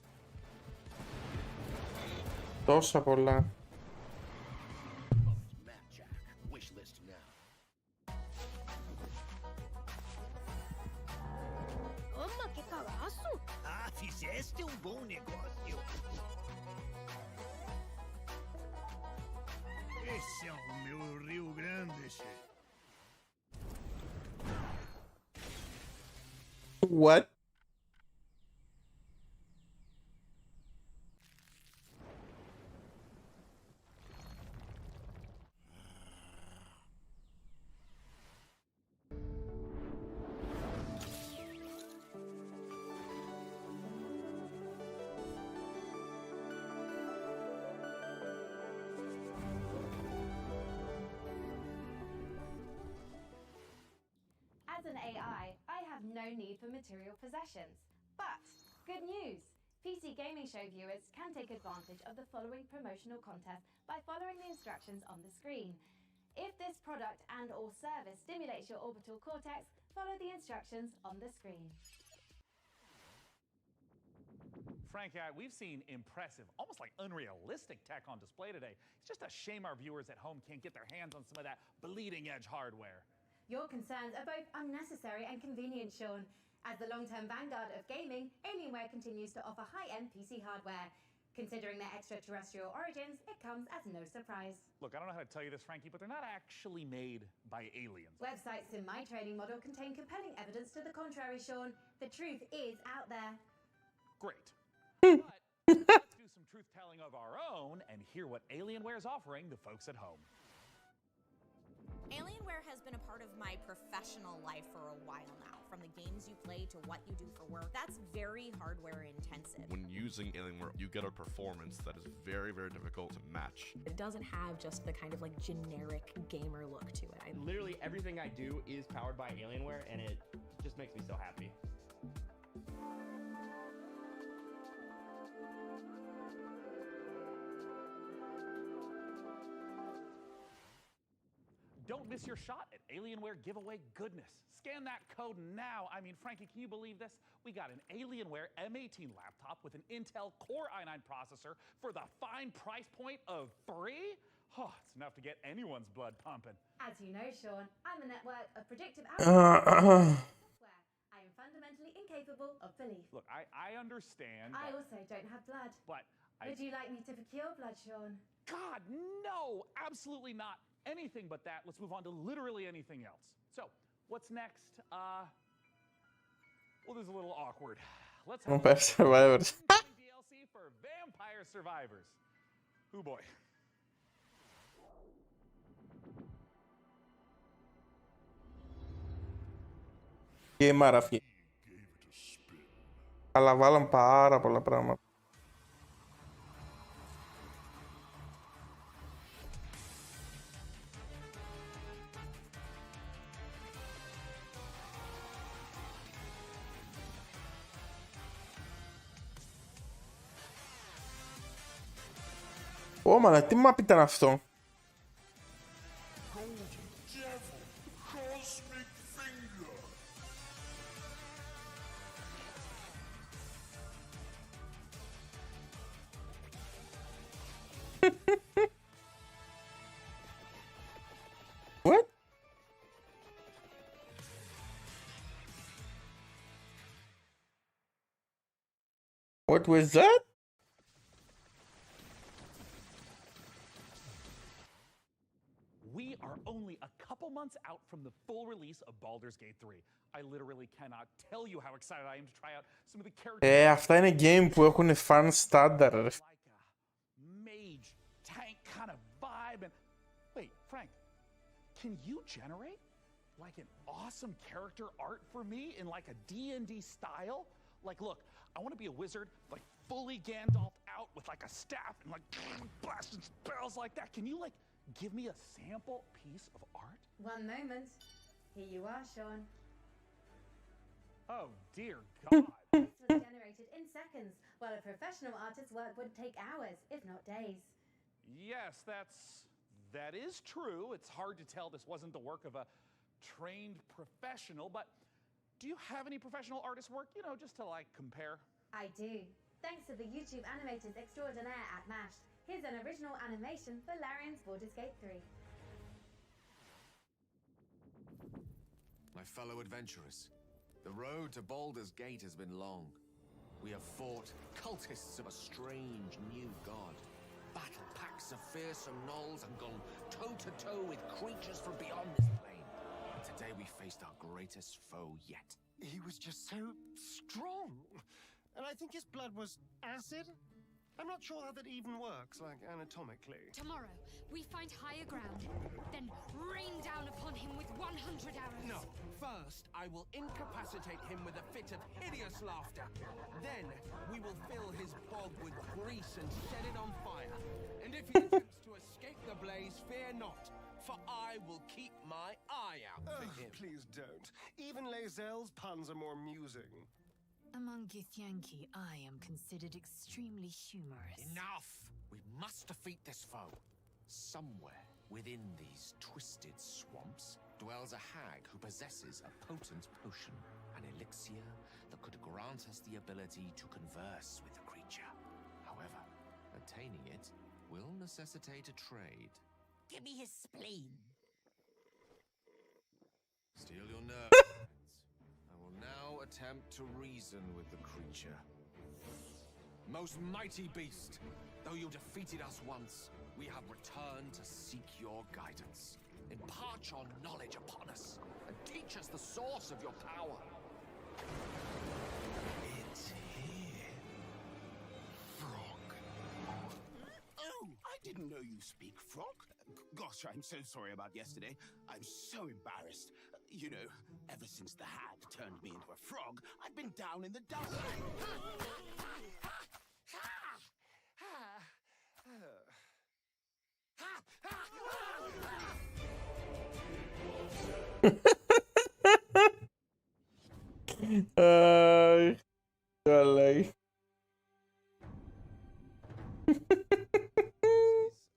Τόσα πολλά.
Toma, que cagaço!
Ah, fizeste bom negócio. Esse é o meu Rio Grande, chefe.
What?
As an AI, I have no need for material possessions. But, good news! PC Gaming Show viewers can take advantage of the following promotional contest by following the instructions on the screen. If this product and or service stimulates your orbital cortex, follow the instructions on the screen.
Frank, we've seen impressive, almost like unrealistic tech on display today. It's just a shame our viewers at home can't get their hands on some of that bleeding-edge hardware.
Your concerns are both unnecessary and convenient, Sean. As the long-term vanguard of gaming, Alienware continues to offer high-end PC hardware. Considering their extraterrestrial origins, it comes as no surprise.
Look, I don't know how to tell you this, Frankie, but they're not actually made by aliens.
Websites in my trading model contain compelling evidence to the contrary, Sean. The truth is out there.
Great. But let's do some truth-telling of our own and hear what Alienware is offering the folks at home.
Alienware has been a part of my professional life for a while now. From the games you play to what you do for work, that's very hardware intensive.
When using Alienware, you get a performance that is very, very difficult to match.
It doesn't have just the kind of like generic gamer look to it.
Literally everything I do is powered by Alienware, and it just makes me so happy.
Don't miss your shot at Alienware giveaway goodness. Scan that code now. I mean, Frankie, can you believe this? We got an Alienware M18 laptop with an Intel Core i9 processor for the fine price point of free? Oh, it's enough to get anyone's blood pumping.
As you know, Sean, I'm a network of predictive software. I am fundamentally incapable of belief.
Look, I understand.
I also don't have blood.
But
Would you like me to procure blood, Sean?
God, no! Absolutely not. Anything but that. Let's move on to literally anything else. So, what's next? Well, this is a little awkward. Let's have
Vampire Survivors.
DLC for Vampire Survivors. Oh boy.
Gamer αυτή. Αλλά βάλαν πάρα πολλά πράγματα. Ω, μάνα, τι map ήταν αυτό? What was that?
We are only a couple months out from the full release of Baldur's Gate 3. I literally cannot tell you how excited I am to try out some of the characters.
Αυτά είναι game που έχουν fan standard.
Like a mage tank kind of vibe and wait, Frank, can you generate like an awesome character art for me in like a D&D style? Like, look, I want to be a wizard, like fully Gandalf out with like a staff and like blasting spells like that. Can you like give me a sample piece of art?
One moment. Here you are, Sean.
Oh dear God.
This was generated in seconds, while a professional artist's work would take hours, if not days.
Yes, that is true. It's hard to tell this wasn't the work of a trained professional, but do you have any professional artist work, you know, just to like compare?
I do. Thanks to the YouTube animators extraordinaire at MASH, here's an original animation for Larian's Baldur's Gate 3.
My fellow adventurers, the road to Baldur's Gate has been long. We have fought cultists of a strange new god, battled packs of fearsome gnolls, and gone toe-to-toe with creatures from beyond this plane. And today we faced our greatest foe yet.
He was just so strong. And I think his blood was acid? I'm not sure how that even works, like anatomically.
Tomorrow, we find higher ground, then rain down upon him with 100 arrows.
No. First, I will incapacitate him with a fit of hideous laughter. Then, we will fill his bog with grease and set it on fire. And if he attempts to escape the blaze, fear not, for I will keep my eye out for him.
Please don't. Even Lae'zel's puns are more amusing.
Among Githyanki, I am considered extremely humorous.
Enough! We must defeat this foe. Somewhere within these twisted swamps dwells a hag who possesses a potent potion, an elixir that could grant us the ability to converse with the creature. However, attaining it will necessitate a trade.
Give me his spleen.
Steel your nerve, friends. I will now attempt to reason with the creature. Most mighty beast, though you defeated us once, we have returned to seek your guidance. Impart your knowledge upon us, and teach us the source of your power.
It's here. Frog. Oh, I didn't know you speak frog. Gosh, I'm so sorry about yesterday. I'm so embarrassed. You know, ever since the hag turned me into a frog, I've been down in the dumps.
Golly.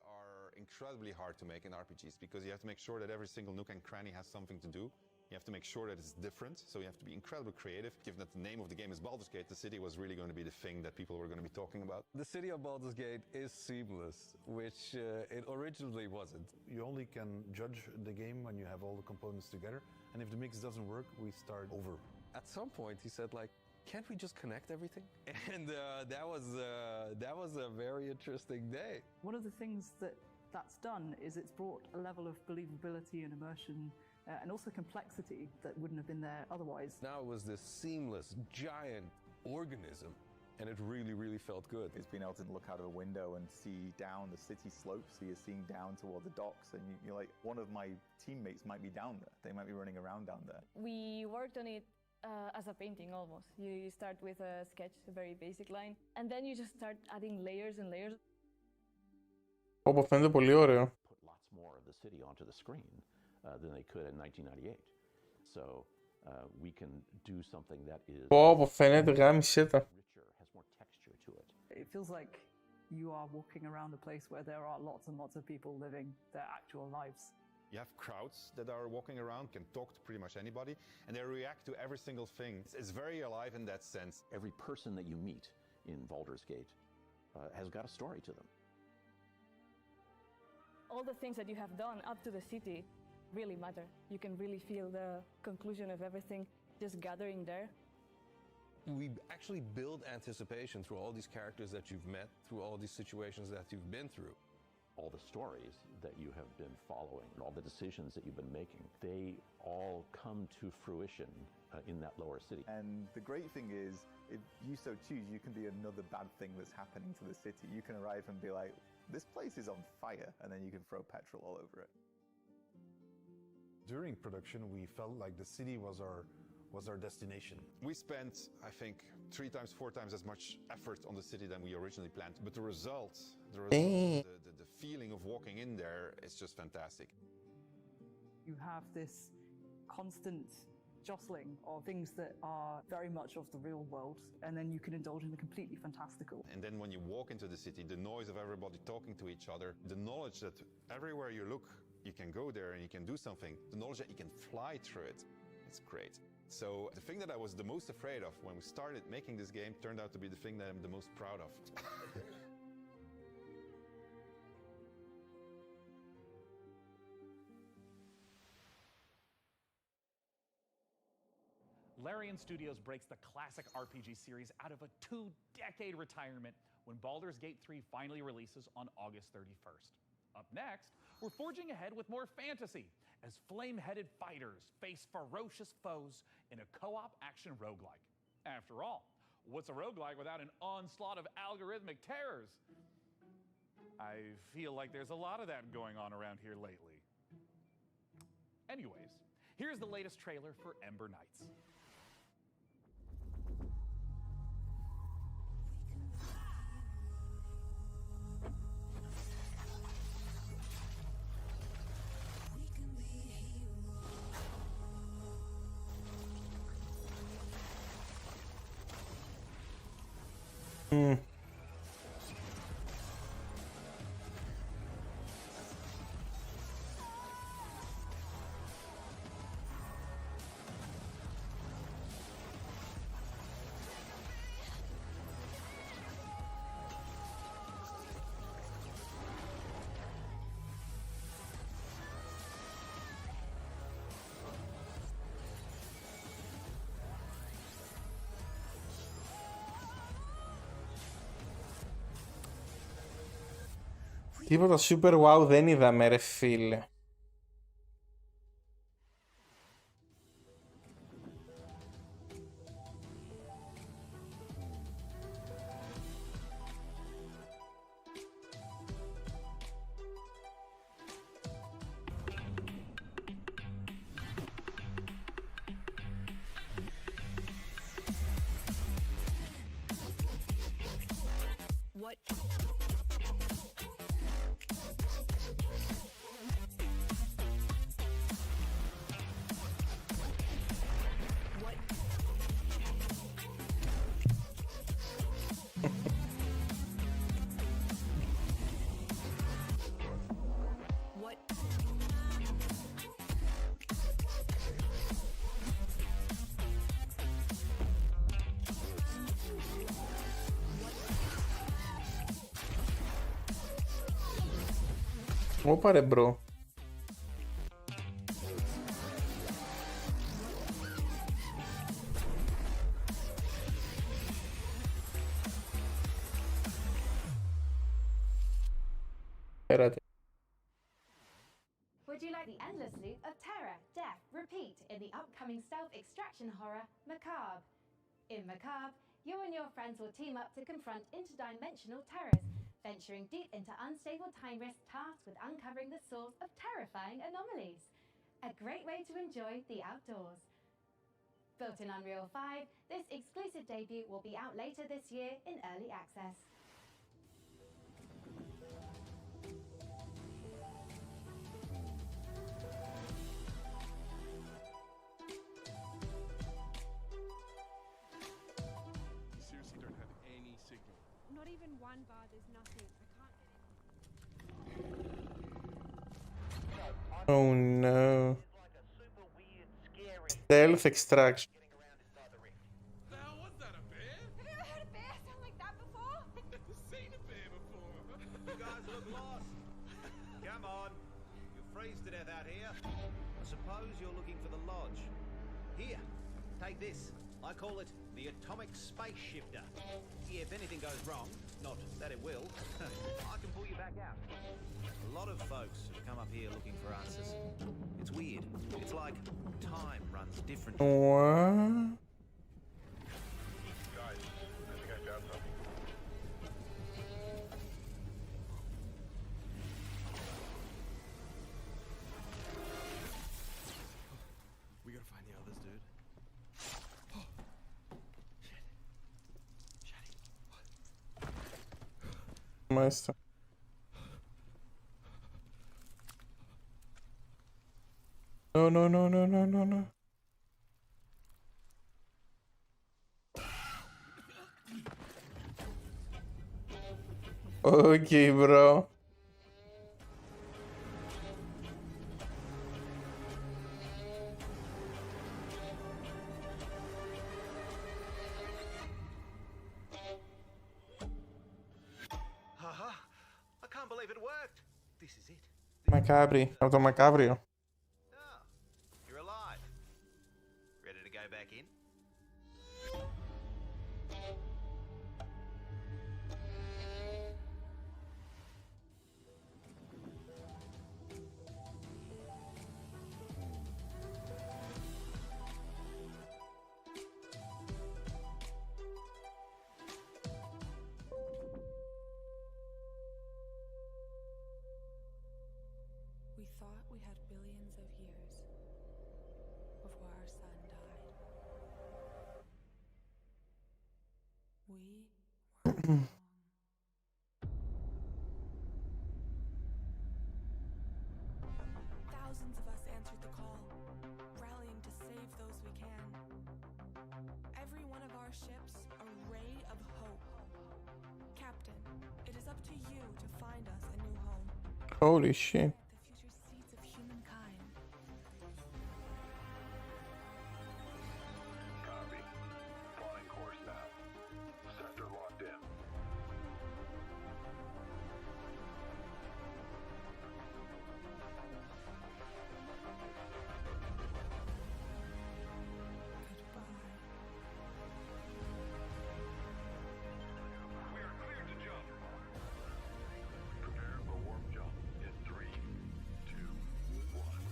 Are incredibly hard to make in RPGs because you have to make sure that every single nook and cranny has something to do. You have to make sure that it's different, so you have to be incredibly creative. Given that the name of the game is Baldur's Gate, the city was really going to be the thing that people were going to be talking about.
The city of Baldur's Gate is seamless, which it originally wasn't.
You only can judge the game when you have all the components together, and if the mix doesn't work, we start over.
At some point, he said, like, can't we just connect everything? And that was a very interesting day.
One of the things that's done is it's brought a level of believability and immersion and also complexity that wouldn't have been there otherwise.
Now it was this seamless, giant organism, and it really, really felt good.
It's being able to look out of a window and see down the city slope, so you're seeing down toward the docks, and you're like, one of my teammates might be down there. They might be running around down there.
We worked on it as a painting almost. You start with a sketch, a very basic line, and then you just start adding layers and layers.
Όπως φαίνεται πολύ ωραίο.
Put lots more of the city onto the screen than they could in 1998. So we can do something that is
Πω, φαίνεται γάμισε τα.
richer, has more texture to it.
It feels like you are walking around a place where there are lots and lots of people living their actual lives.
You have crowds that are walking around, can talk to pretty much anybody, and they react to every single thing. It's very alive in that sense.
Every person that you meet in Baldur's Gate has got a story to them.
All the things that you have done up to the city really matter. You can really feel the conclusion of everything just gathering there.
We actually build anticipation through all these characters that you've met, through all these situations that you've been through.
All the stories that you have been following, all the decisions that you've been making, they all come to fruition in that lower city.
And the great thing is, if you so choose, you can be another bad thing that's happening to the city. You can arrive and be like, this place is on fire, and then you can throw petrol all over it.
During production, we felt like the city was our destination.
We spent, I think, 3 times, 4 times as much effort on the city than we originally planned. But the result, the feeling of walking in there is just fantastic.
You have this constant jostling of things that are very much of the real world, and then you can indulge in the completely fantastical.
And then when you walk into the city, the noise of everybody talking to each other, the knowledge that everywhere you look, you can go there and you can do something, the knowledge that you can fly through it, it's great. So the thing that I was the most afraid of when we started making this game turned out to be the thing that I'm the most proud of.
Larian Studios breaks the classic RPG series out of a 2-decade retirement when Baldur's Gate 3 finally releases on August 31st. Up next, we're forging ahead with more fantasy as flame-headed fighters face ferocious foes in a co-op action roguelike. After all, what's a roguelike without an onslaught of algorithmic terrors? I feel like there's a lot of that going on around here lately. Anyways, here's the latest trailer for Ember Knights.
Τίποτα super wow δεν είδαμε ρε φίλε. Όπα ρε μπρο. Πέρατε.
Would you like the endless loop of terror, death, repeat in the upcoming stealth extraction horror, Macabre? In Macabre, you and your friends will team up to confront interdimensional terrors, venturing deep into unstable time risk tasked with uncovering the source of terrifying anomalies. A great way to enjoy the outdoors. Built in Unreal 5, this exclusive debut will be out later this year in early access.
Not even one bar, there's nothing. I can't get in.
Oh no. Stealth extraction.
Have you ever heard a bear sound like that before? I've never seen a bear before.
You guys look lost. Come on. You'll freeze to death out here. I suppose you're looking for the lodge. Here. Take this. I call it the atomic space shifter. If anything goes wrong, not that it will, I can pull you back out. A lot of folks have come up here looking for answers. It's weird. It's like time runs different.
What?
Guys, I think I found something.
We gotta find the others, dude.
Meister. No, no, no, no, no, no, no. Okay, bro.
Haha, I can't believe it worked. This is it.
Μακάβρι, από το μακάβριο.
You're alive. Ready to go back in?
We thought we had billions of years before our sun died. We were wrong. Thousands of us answered the call, rallying to save those we can. Every one of our ships a ray of hope. Captain, it is up to you to find us a new home.
Holy shit.
Seeds of humankind.
Copy. Flying course now. Sector locked in. We are cleared to jump. Prepare for warp jump in 3, 2, 1.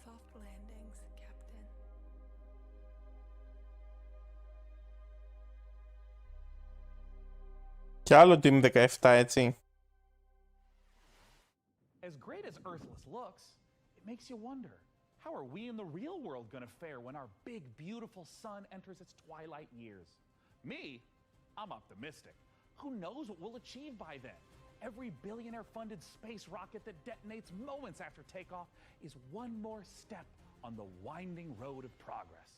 Soft landings, Captain.
Κι άλλο Team 17, έτσι.
As great as Earthless looks, it makes you wonder, how are we in the real world going to fare when our big, beautiful sun enters its twilight years? Me? I'm optimistic. Who knows what we'll achieve by then? Every billionaire-funded space rocket that detonates moments after takeoff is one more step on the winding road of progress.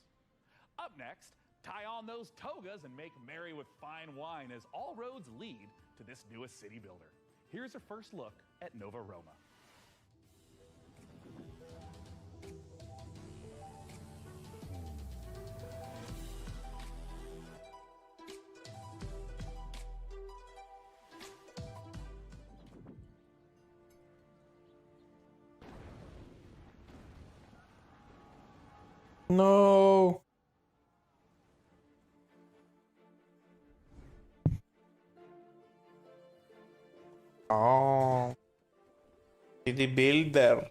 Up next, tie on those togas and make merry with fine wine as all roads lead to this newest city builder. Here's a first look at Nova Roma.
No. Oh. The builder.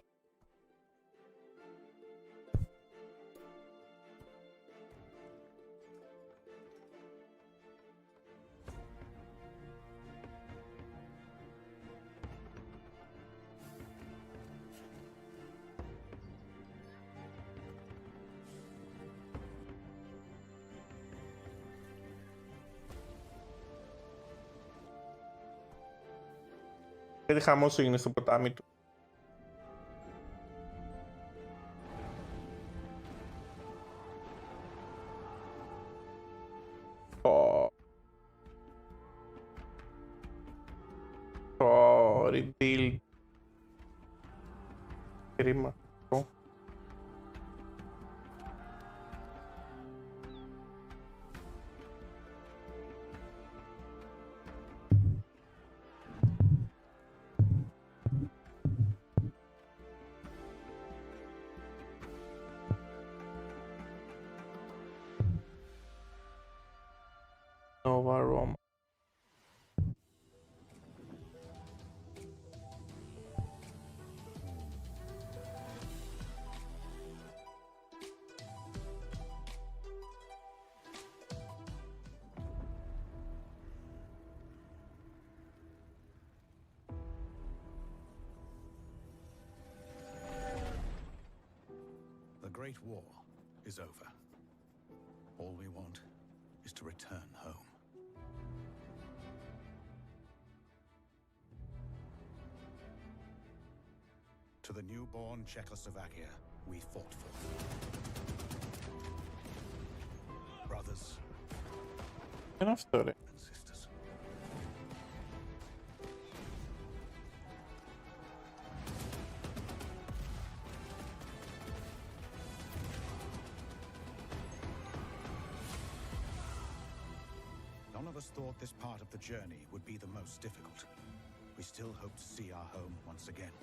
Γιατί χαμός έγινε στο ποτάμι του. Rebuild. Κρίμα. Nova Roma.
The Great War is over. All we want is to return home. To the newborn Czechoslovakia we fought for. Brothers
Enough story.
and sisters. None of us thought this part of the journey would be the most difficult. We still hope to see our home once again.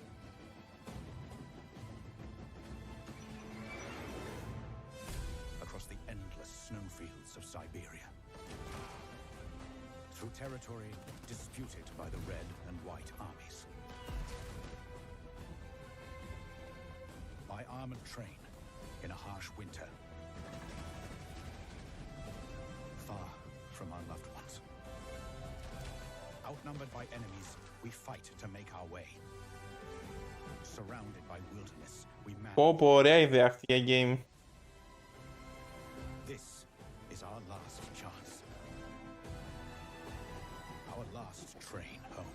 Across the endless snowfields of Siberia. Through territory disputed by the Red and White armies. By armored train in a harsh winter. Far from our loved ones. Outnumbered by enemies, we fight to make our way. Surrounded by wilderness, we manage.
Πω, ωραία ιδέα αυτή για game.
This is our last chance. Our last train home.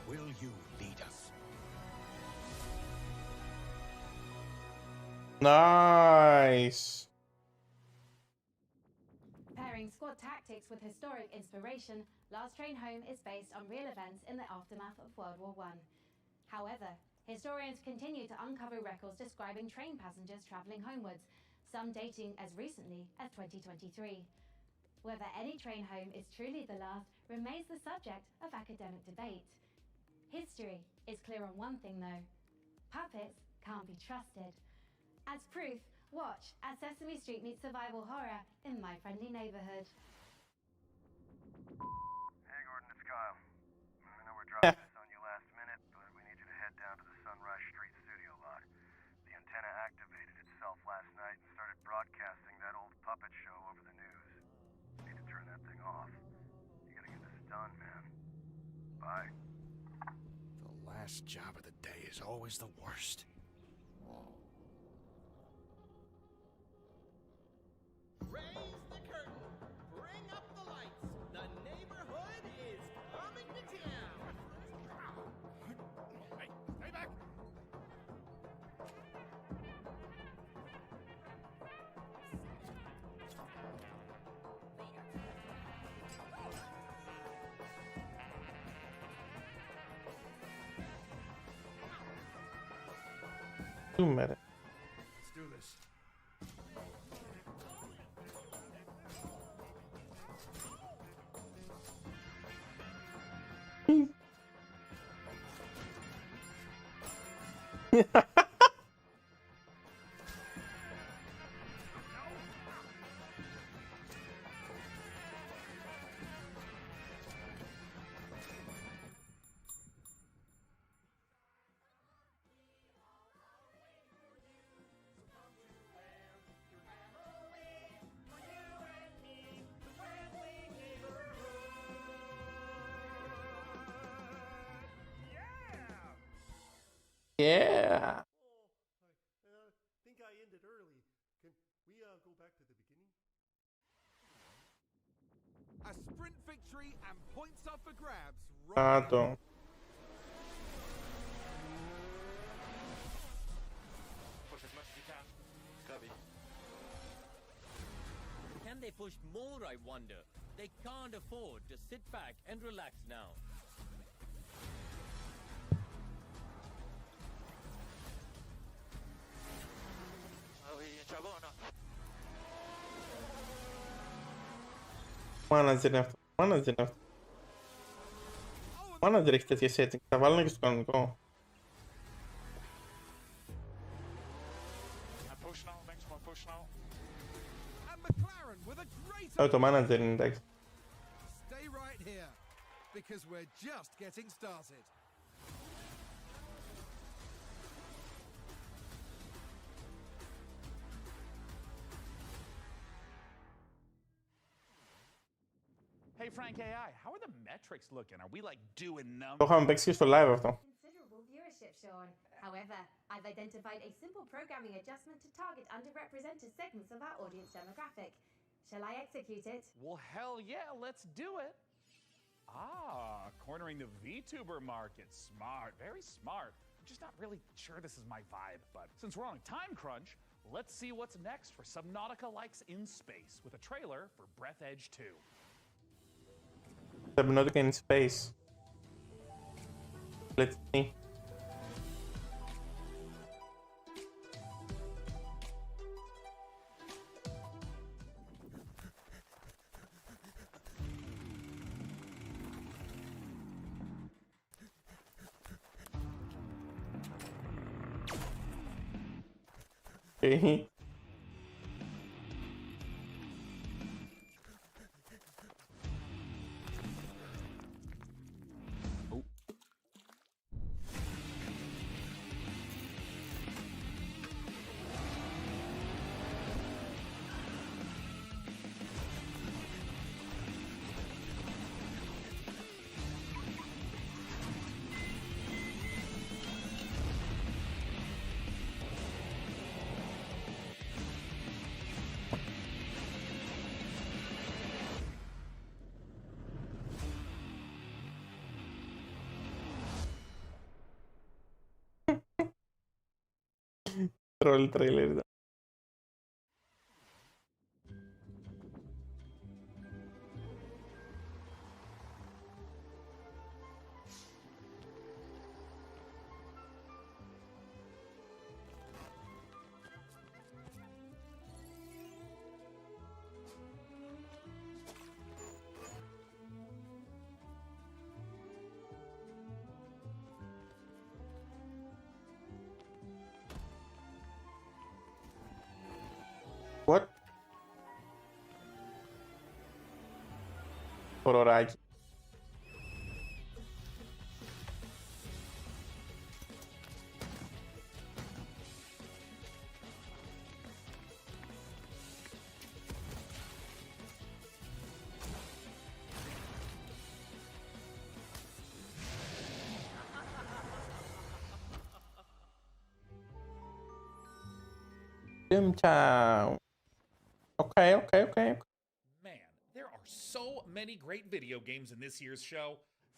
Will you lead us?
Nice.
Pairing squad tactics with historic inspiration, Last Train Home is based on real events in the aftermath of World War I. However, historians continue to uncover records describing train passengers travelling homewards, some dating as recently as 2023. Whether any train home is truly the last remains the subject of academic debate. History is clear on one thing though: puppets can't be trusted. As proof, watch as Sesame Street meets survival horror in My Friendly Neighborhood.
Hey Gordon, it's Kyle. I know we're dropping this on you last minute, but we need you to head down to the Sunrise Street studio lot. The antenna activated itself last night and started broadcasting that old puppet show over the news. You need to turn that thing off. You gotta get this done, man. Bye.
The last job of the day is always the worst.
Raise the curtain. Bring up the lights. The neighborhood is coming to town.
Hey, stay back!
Σήμερα.
Let's do this.
Yeah.
I think I ended early. Can we go back to the beginning?
A sprint victory and points up for grabs.
Κάτω.
Push as much as you can. Cubby.
Can they push more, I wonder? They can't afford to sit back and relax now.
Are we in trouble or not?
Manager είναι αυτό. Manager είναι αυτό. Manager έχει τέτοια setting. Θα βάλω και στο κανονικό. Το manager είναι εντάξει.
Stay right here, because we're just getting started.
Hey Frank AI, how are the metrics looking? Are we like doing numbers?
Το είχαμε παίξει και στο live αυτό.
Considerable viewership, Sean. However, I've identified a simple programming adjustment to target underrepresented segments of our audience demographic. Shall I execute it?
Well, hell yeah, let's do it. Ah, cornering the VTuber market. Smart, very smart. I'm just not really sure this is my vibe, but since we're on a time crunch, let's see what's next for Subnautica Likes in Space with a trailer for Breath Edge 2.
Subnautica in Space. Let's see. Okay. Troll trailer ήταν. What? Χοροράκι. Ciao. Okay.
Man, there are so many great video games in this year's show.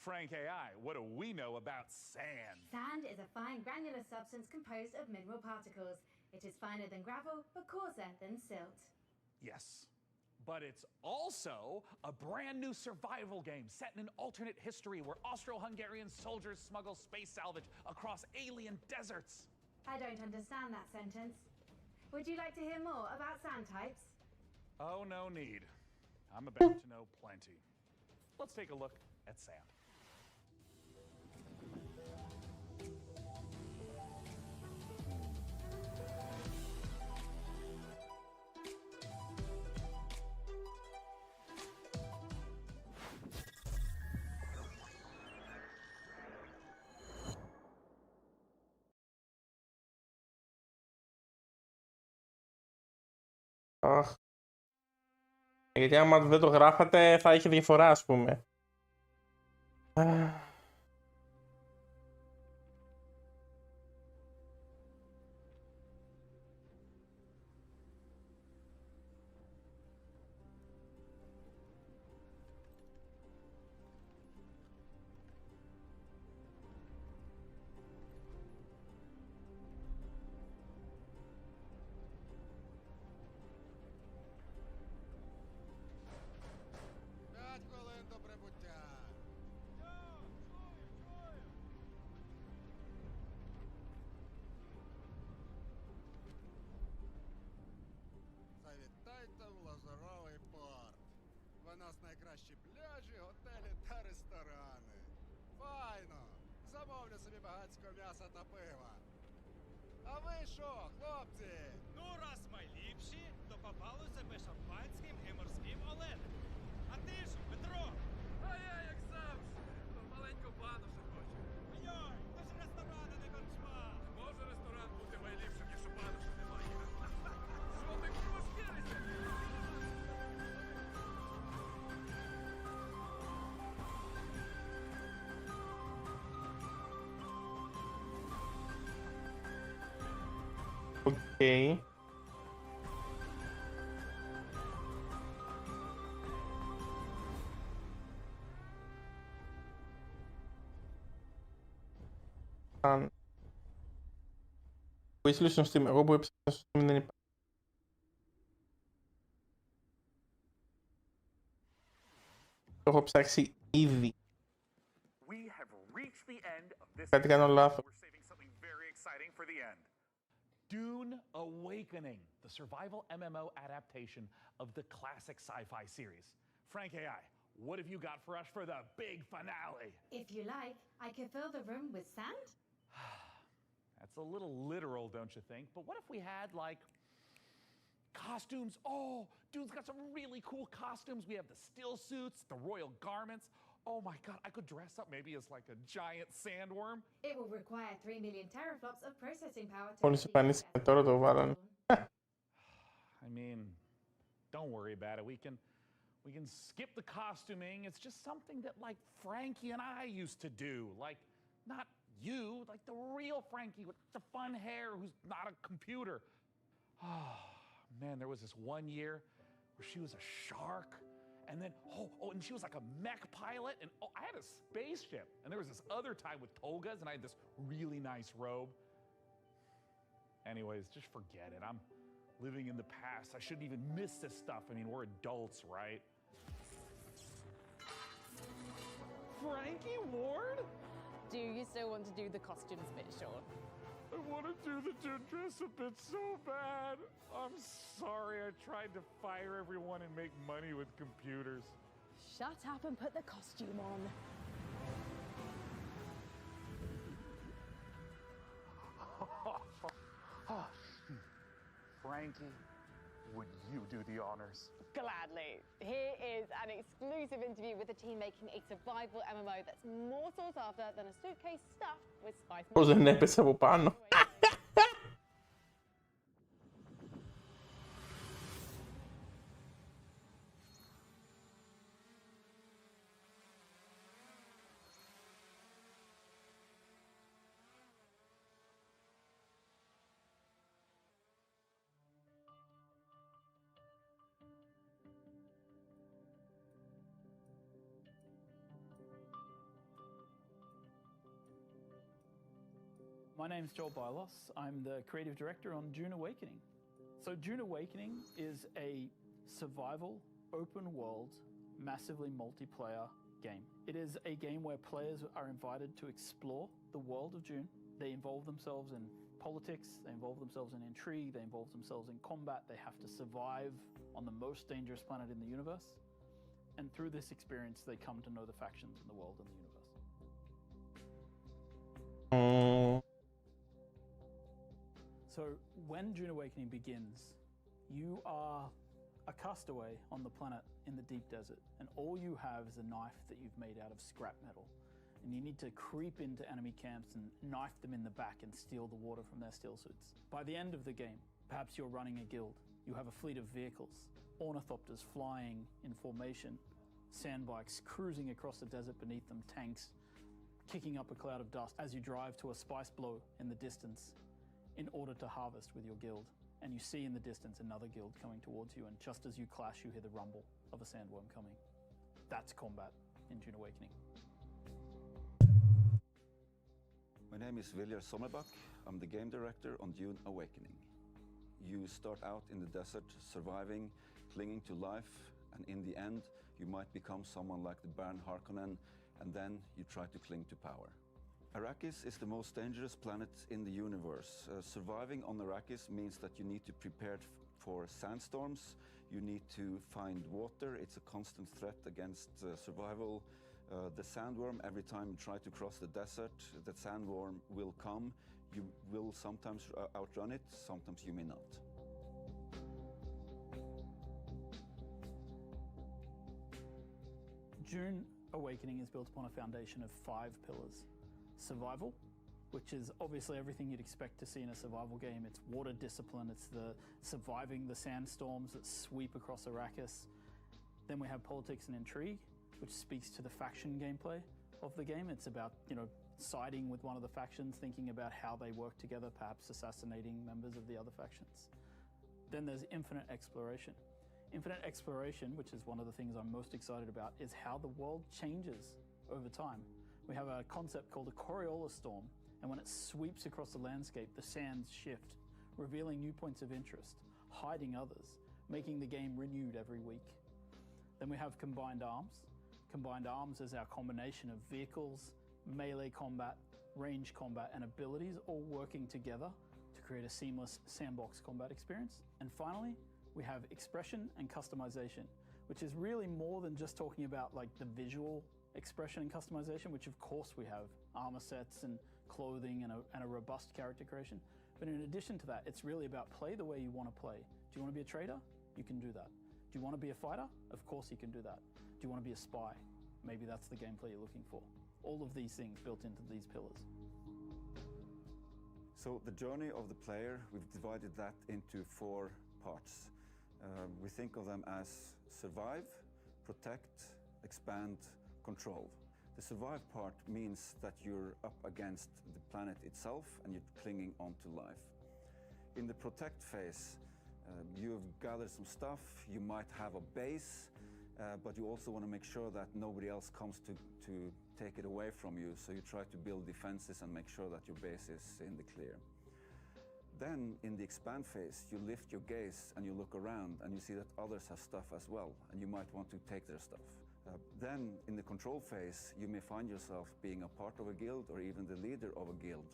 Frank AI, what do we know about sand?
Sand is a fine granular substance composed of mineral particles. It is finer than gravel, but coarser than silt.
Yes, but it's also a brand new survival game set in an alternate history where Austro-Hungarian soldiers smuggle space salvage across alien deserts.
I don't understand that sentence. Would you like to hear more about sand types?
Oh, no need. I'm about to know plenty. Let's take a look at sand.
Αχ. Γιατί άμα δεν το γράφατε θα είχε διαφορά, ας πούμε.
найкращі пляжі, готелі та ресторани. Файно! Замовлю собі багатського м'яса та пива. А ви що, хлопці?
Ну, раз ми ліпші, то попало себе шампанським і морським оленем. А ти ж, Петро?
А я, як завжди, маленьку бану ще хочу.
Йой, то ж ресторан, а не корчма.
Може ресторан бути найліпшим, якщо бану ще немає. Що ти крошкерися?
Окей. Вийшли στο Steam. Εγώ που έψαξα στο Steam δεν υπάρχει. Το έχω ψάξει ήδη.
We have reached the end of this.
Κάτι κάνω λάθος.
We're saving something very exciting for the end. Dune Awakening, the survival MMO adaptation of the classic sci-fi series. Frank AI, what have you got for us for the big finale?
If you like, I could fill the room with sand.
That's a little literal, don't you think? But what if we had, like, costumes? Oh, Dune's got some really cool costumes. We have the still suits, the royal garments. Oh my god, I could dress up maybe as like a giant sandworm.
It will require 3 million teraflops of processing power to
Πολύ σπανής και τώρα το βάλανε.
I mean, don't worry about it. We can skip the costuming. It's just something that like Frankie and I used to do. Like, not you, like the real Frankie with the fun hair who's not a computer. Oh, man, there was this one year where she was a shark. And then, and she was like a mech pilot, and I had a spaceship. And there was this other time with togas, and I had this really nice robe. Anyways, just forget it. I'm living in the past. I shouldn't even miss this stuff. I mean, we're adults, right? Frankie Ward?
Do you still want to do the costumes bit, Sean?
I want to do the dress a bit so bad. I'm sorry, I tried to fire everyone and make money with computers.
Shut up and put the costume on.
Frankie, would you do the honors?
Gladly. Here is an exclusive interview with the team making a survival MMO that's more sought after than a suitcase stuffed with spice.
Πώς δεν έπεσε από πάνω.
My name's Joel Bylos. I'm the creative director on Dune Awakening. So Dune Awakening is a survival, open world, massively multiplayer game. It is a game where players are invited to explore the world of Dune. They involve themselves in politics, they involve themselves in intrigue, they involve themselves in combat, they have to survive on the most dangerous planet in the universe. And through this experience, they come to know the factions in the world and the universe. So when Dune Awakening begins, you are a castaway on the planet in the deep desert, and all you have is a knife that you've made out of scrap metal. And you need to creep into enemy camps and knife them in the back and steal the water from their still suits. By the end of the game, perhaps you're running a guild. You have a fleet of vehicles, ornithopters flying in formation, sandbikes cruising across the desert beneath them, tanks kicking up a cloud of dust as you drive to a spice blow in the distance in order to harvest with your guild. And you see in the distance another guild coming towards you, and just as you clash, you hear the rumble of a sandworm coming. That's combat in Dune Awakening.
My name is Viljar Sommerbach. I'm the game director on Dune Awakening. You start out in the desert, surviving, clinging to life, and in the end, you might become someone like the Baron Harkonnen, and then you try to cling to power. Arrakis is the most dangerous planet in the universe. Surviving on Arrakis means that you need to prepare for sandstorms, You need to find water. It's a constant threat against survival. The sandworm, every time you try to cross the desert, the sandworm will come. You will sometimes outrun it, sometimes you may not.
Dune Awakening is built upon a foundation of 5 pillars. Survival, which is obviously everything you'd expect to see in a survival game. It's water discipline, it's the surviving the sandstorms that sweep across Arrakis. Then we have politics and intrigue, which speaks to the faction gameplay of the game. It's about, siding with one of the factions, thinking about how they work together, perhaps assassinating members of the other factions. Then there's infinite exploration. Infinite exploration, which is one of the things I'm most excited about, is how the world changes over time. We have a concept called a Coriolis storm, and when it sweeps across the landscape, the sands shift, revealing new points of interest, hiding others, making the game renewed every week. Then we have combined arms. Combined arms is our combination of vehicles, melee combat, range combat, and abilities all working together to create a seamless sandbox combat experience. And finally, we have expression and customization, which is really more than just talking about like the visual expression and customization, which of course we have armor sets and clothing and a robust character creation. But in addition to that, it's really about play the way you want to play. Do you want to be a trader? You can do that. Do you want to be a fighter? Of course you can do that. Do you want to be a spy? Maybe that's the gameplay you're looking for. All of these things built into these pillars.
So the journey of the player, we've divided that into 4 parts. We think of them as survive, protect, expand, control. The survive part means that you're up against the planet itself and you're clinging onto life. In the protect phase, you've gathered some stuff, you might have a base, but you also want to make sure that nobody else comes to take it away from you, so you try to build defenses and make sure that your base is in the clear. Then, in the expand phase, you lift your gaze and you look around and you see that others have stuff as well, and you might want to take their stuff. Then, in the control phase, you may find yourself being a part of a guild or even the leader of a guild.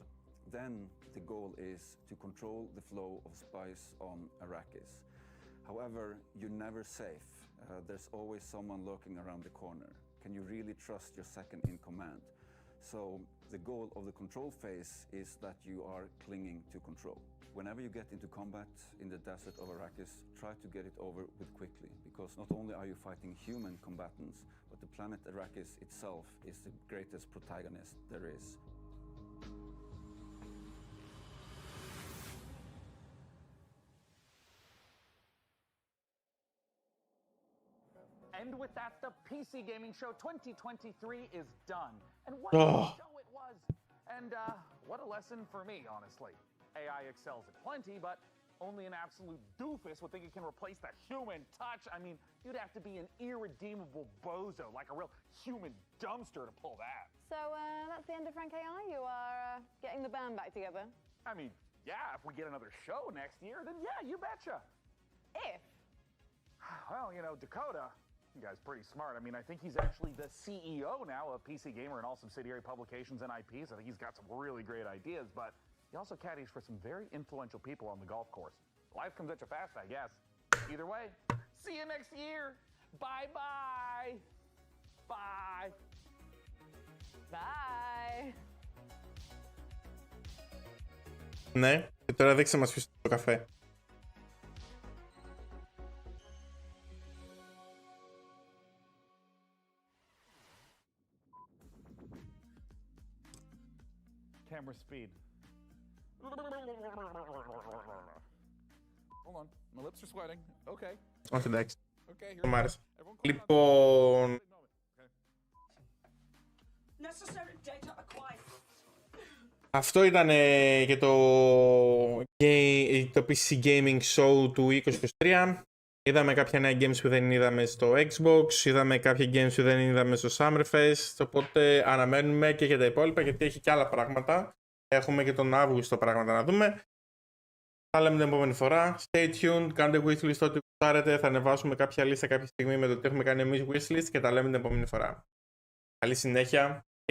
Then, the goal is to control the flow of spice on Arrakis. However, you're never safe. There's always someone lurking around the corner. Can you really trust your second in command? So the goal of the control phase is that you are clinging to control. Whenever you get into combat in the desert of Arrakis, try to get it over with quickly, because not only are you fighting human combatants, but the planet Arrakis itself is the greatest protagonist there is.
And with that, the PC Gaming Show 2023 is done. And what a show it was. And what a lesson for me, honestly. AI excels at plenty, but only an absolute doofus would think it can replace the human touch. I mean, you'd have to be an irredeemable bozo, like a real human dumpster to pull that.
So that's the end of Frank AI? You are getting the band back together?
I mean, yeah, if we get another show next year, then yeah, you betcha.
If?
Well, Dakota, you guy's pretty smart. I mean, I think he's actually the CEO now of PCGamer and all subsidiary publications and IPs. I think he's got some really great ideas, but he also caddies for some very influential people on the golf course. Life comes at you fast, I guess. Either way, see you next year. Bye-bye. Bye.
Bye.
Ναι, και τώρα δείξε μας ποιος είναι το καφέ.
Camera speed. Hold on, my lips are sweating. Okay.
Όχι, εντάξει.
Okay,
Μ' άρεσε. Λοιπόν... Αυτό ήταν και το PC Gaming Show του 2023. Είδαμε κάποια νέα games που δεν είδαμε στο Xbox, είδαμε κάποια games που δεν είδαμε στο Summerfest, οπότε αναμένουμε και για τα υπόλοιπα, γιατί έχει και άλλα πράγματα. Έχουμε και τον Αύγουστο πράγματα να δούμε. Θα λέμε την επόμενη φορά. Stay tuned, κάντε wishlist ό,τι πάρετε. Θα ανεβάσουμε κάποια λίστα κάποια στιγμή με το τι έχουμε κάνει εμείς wishlist και τα λέμε την επόμενη φορά. Καλή συνέχεια.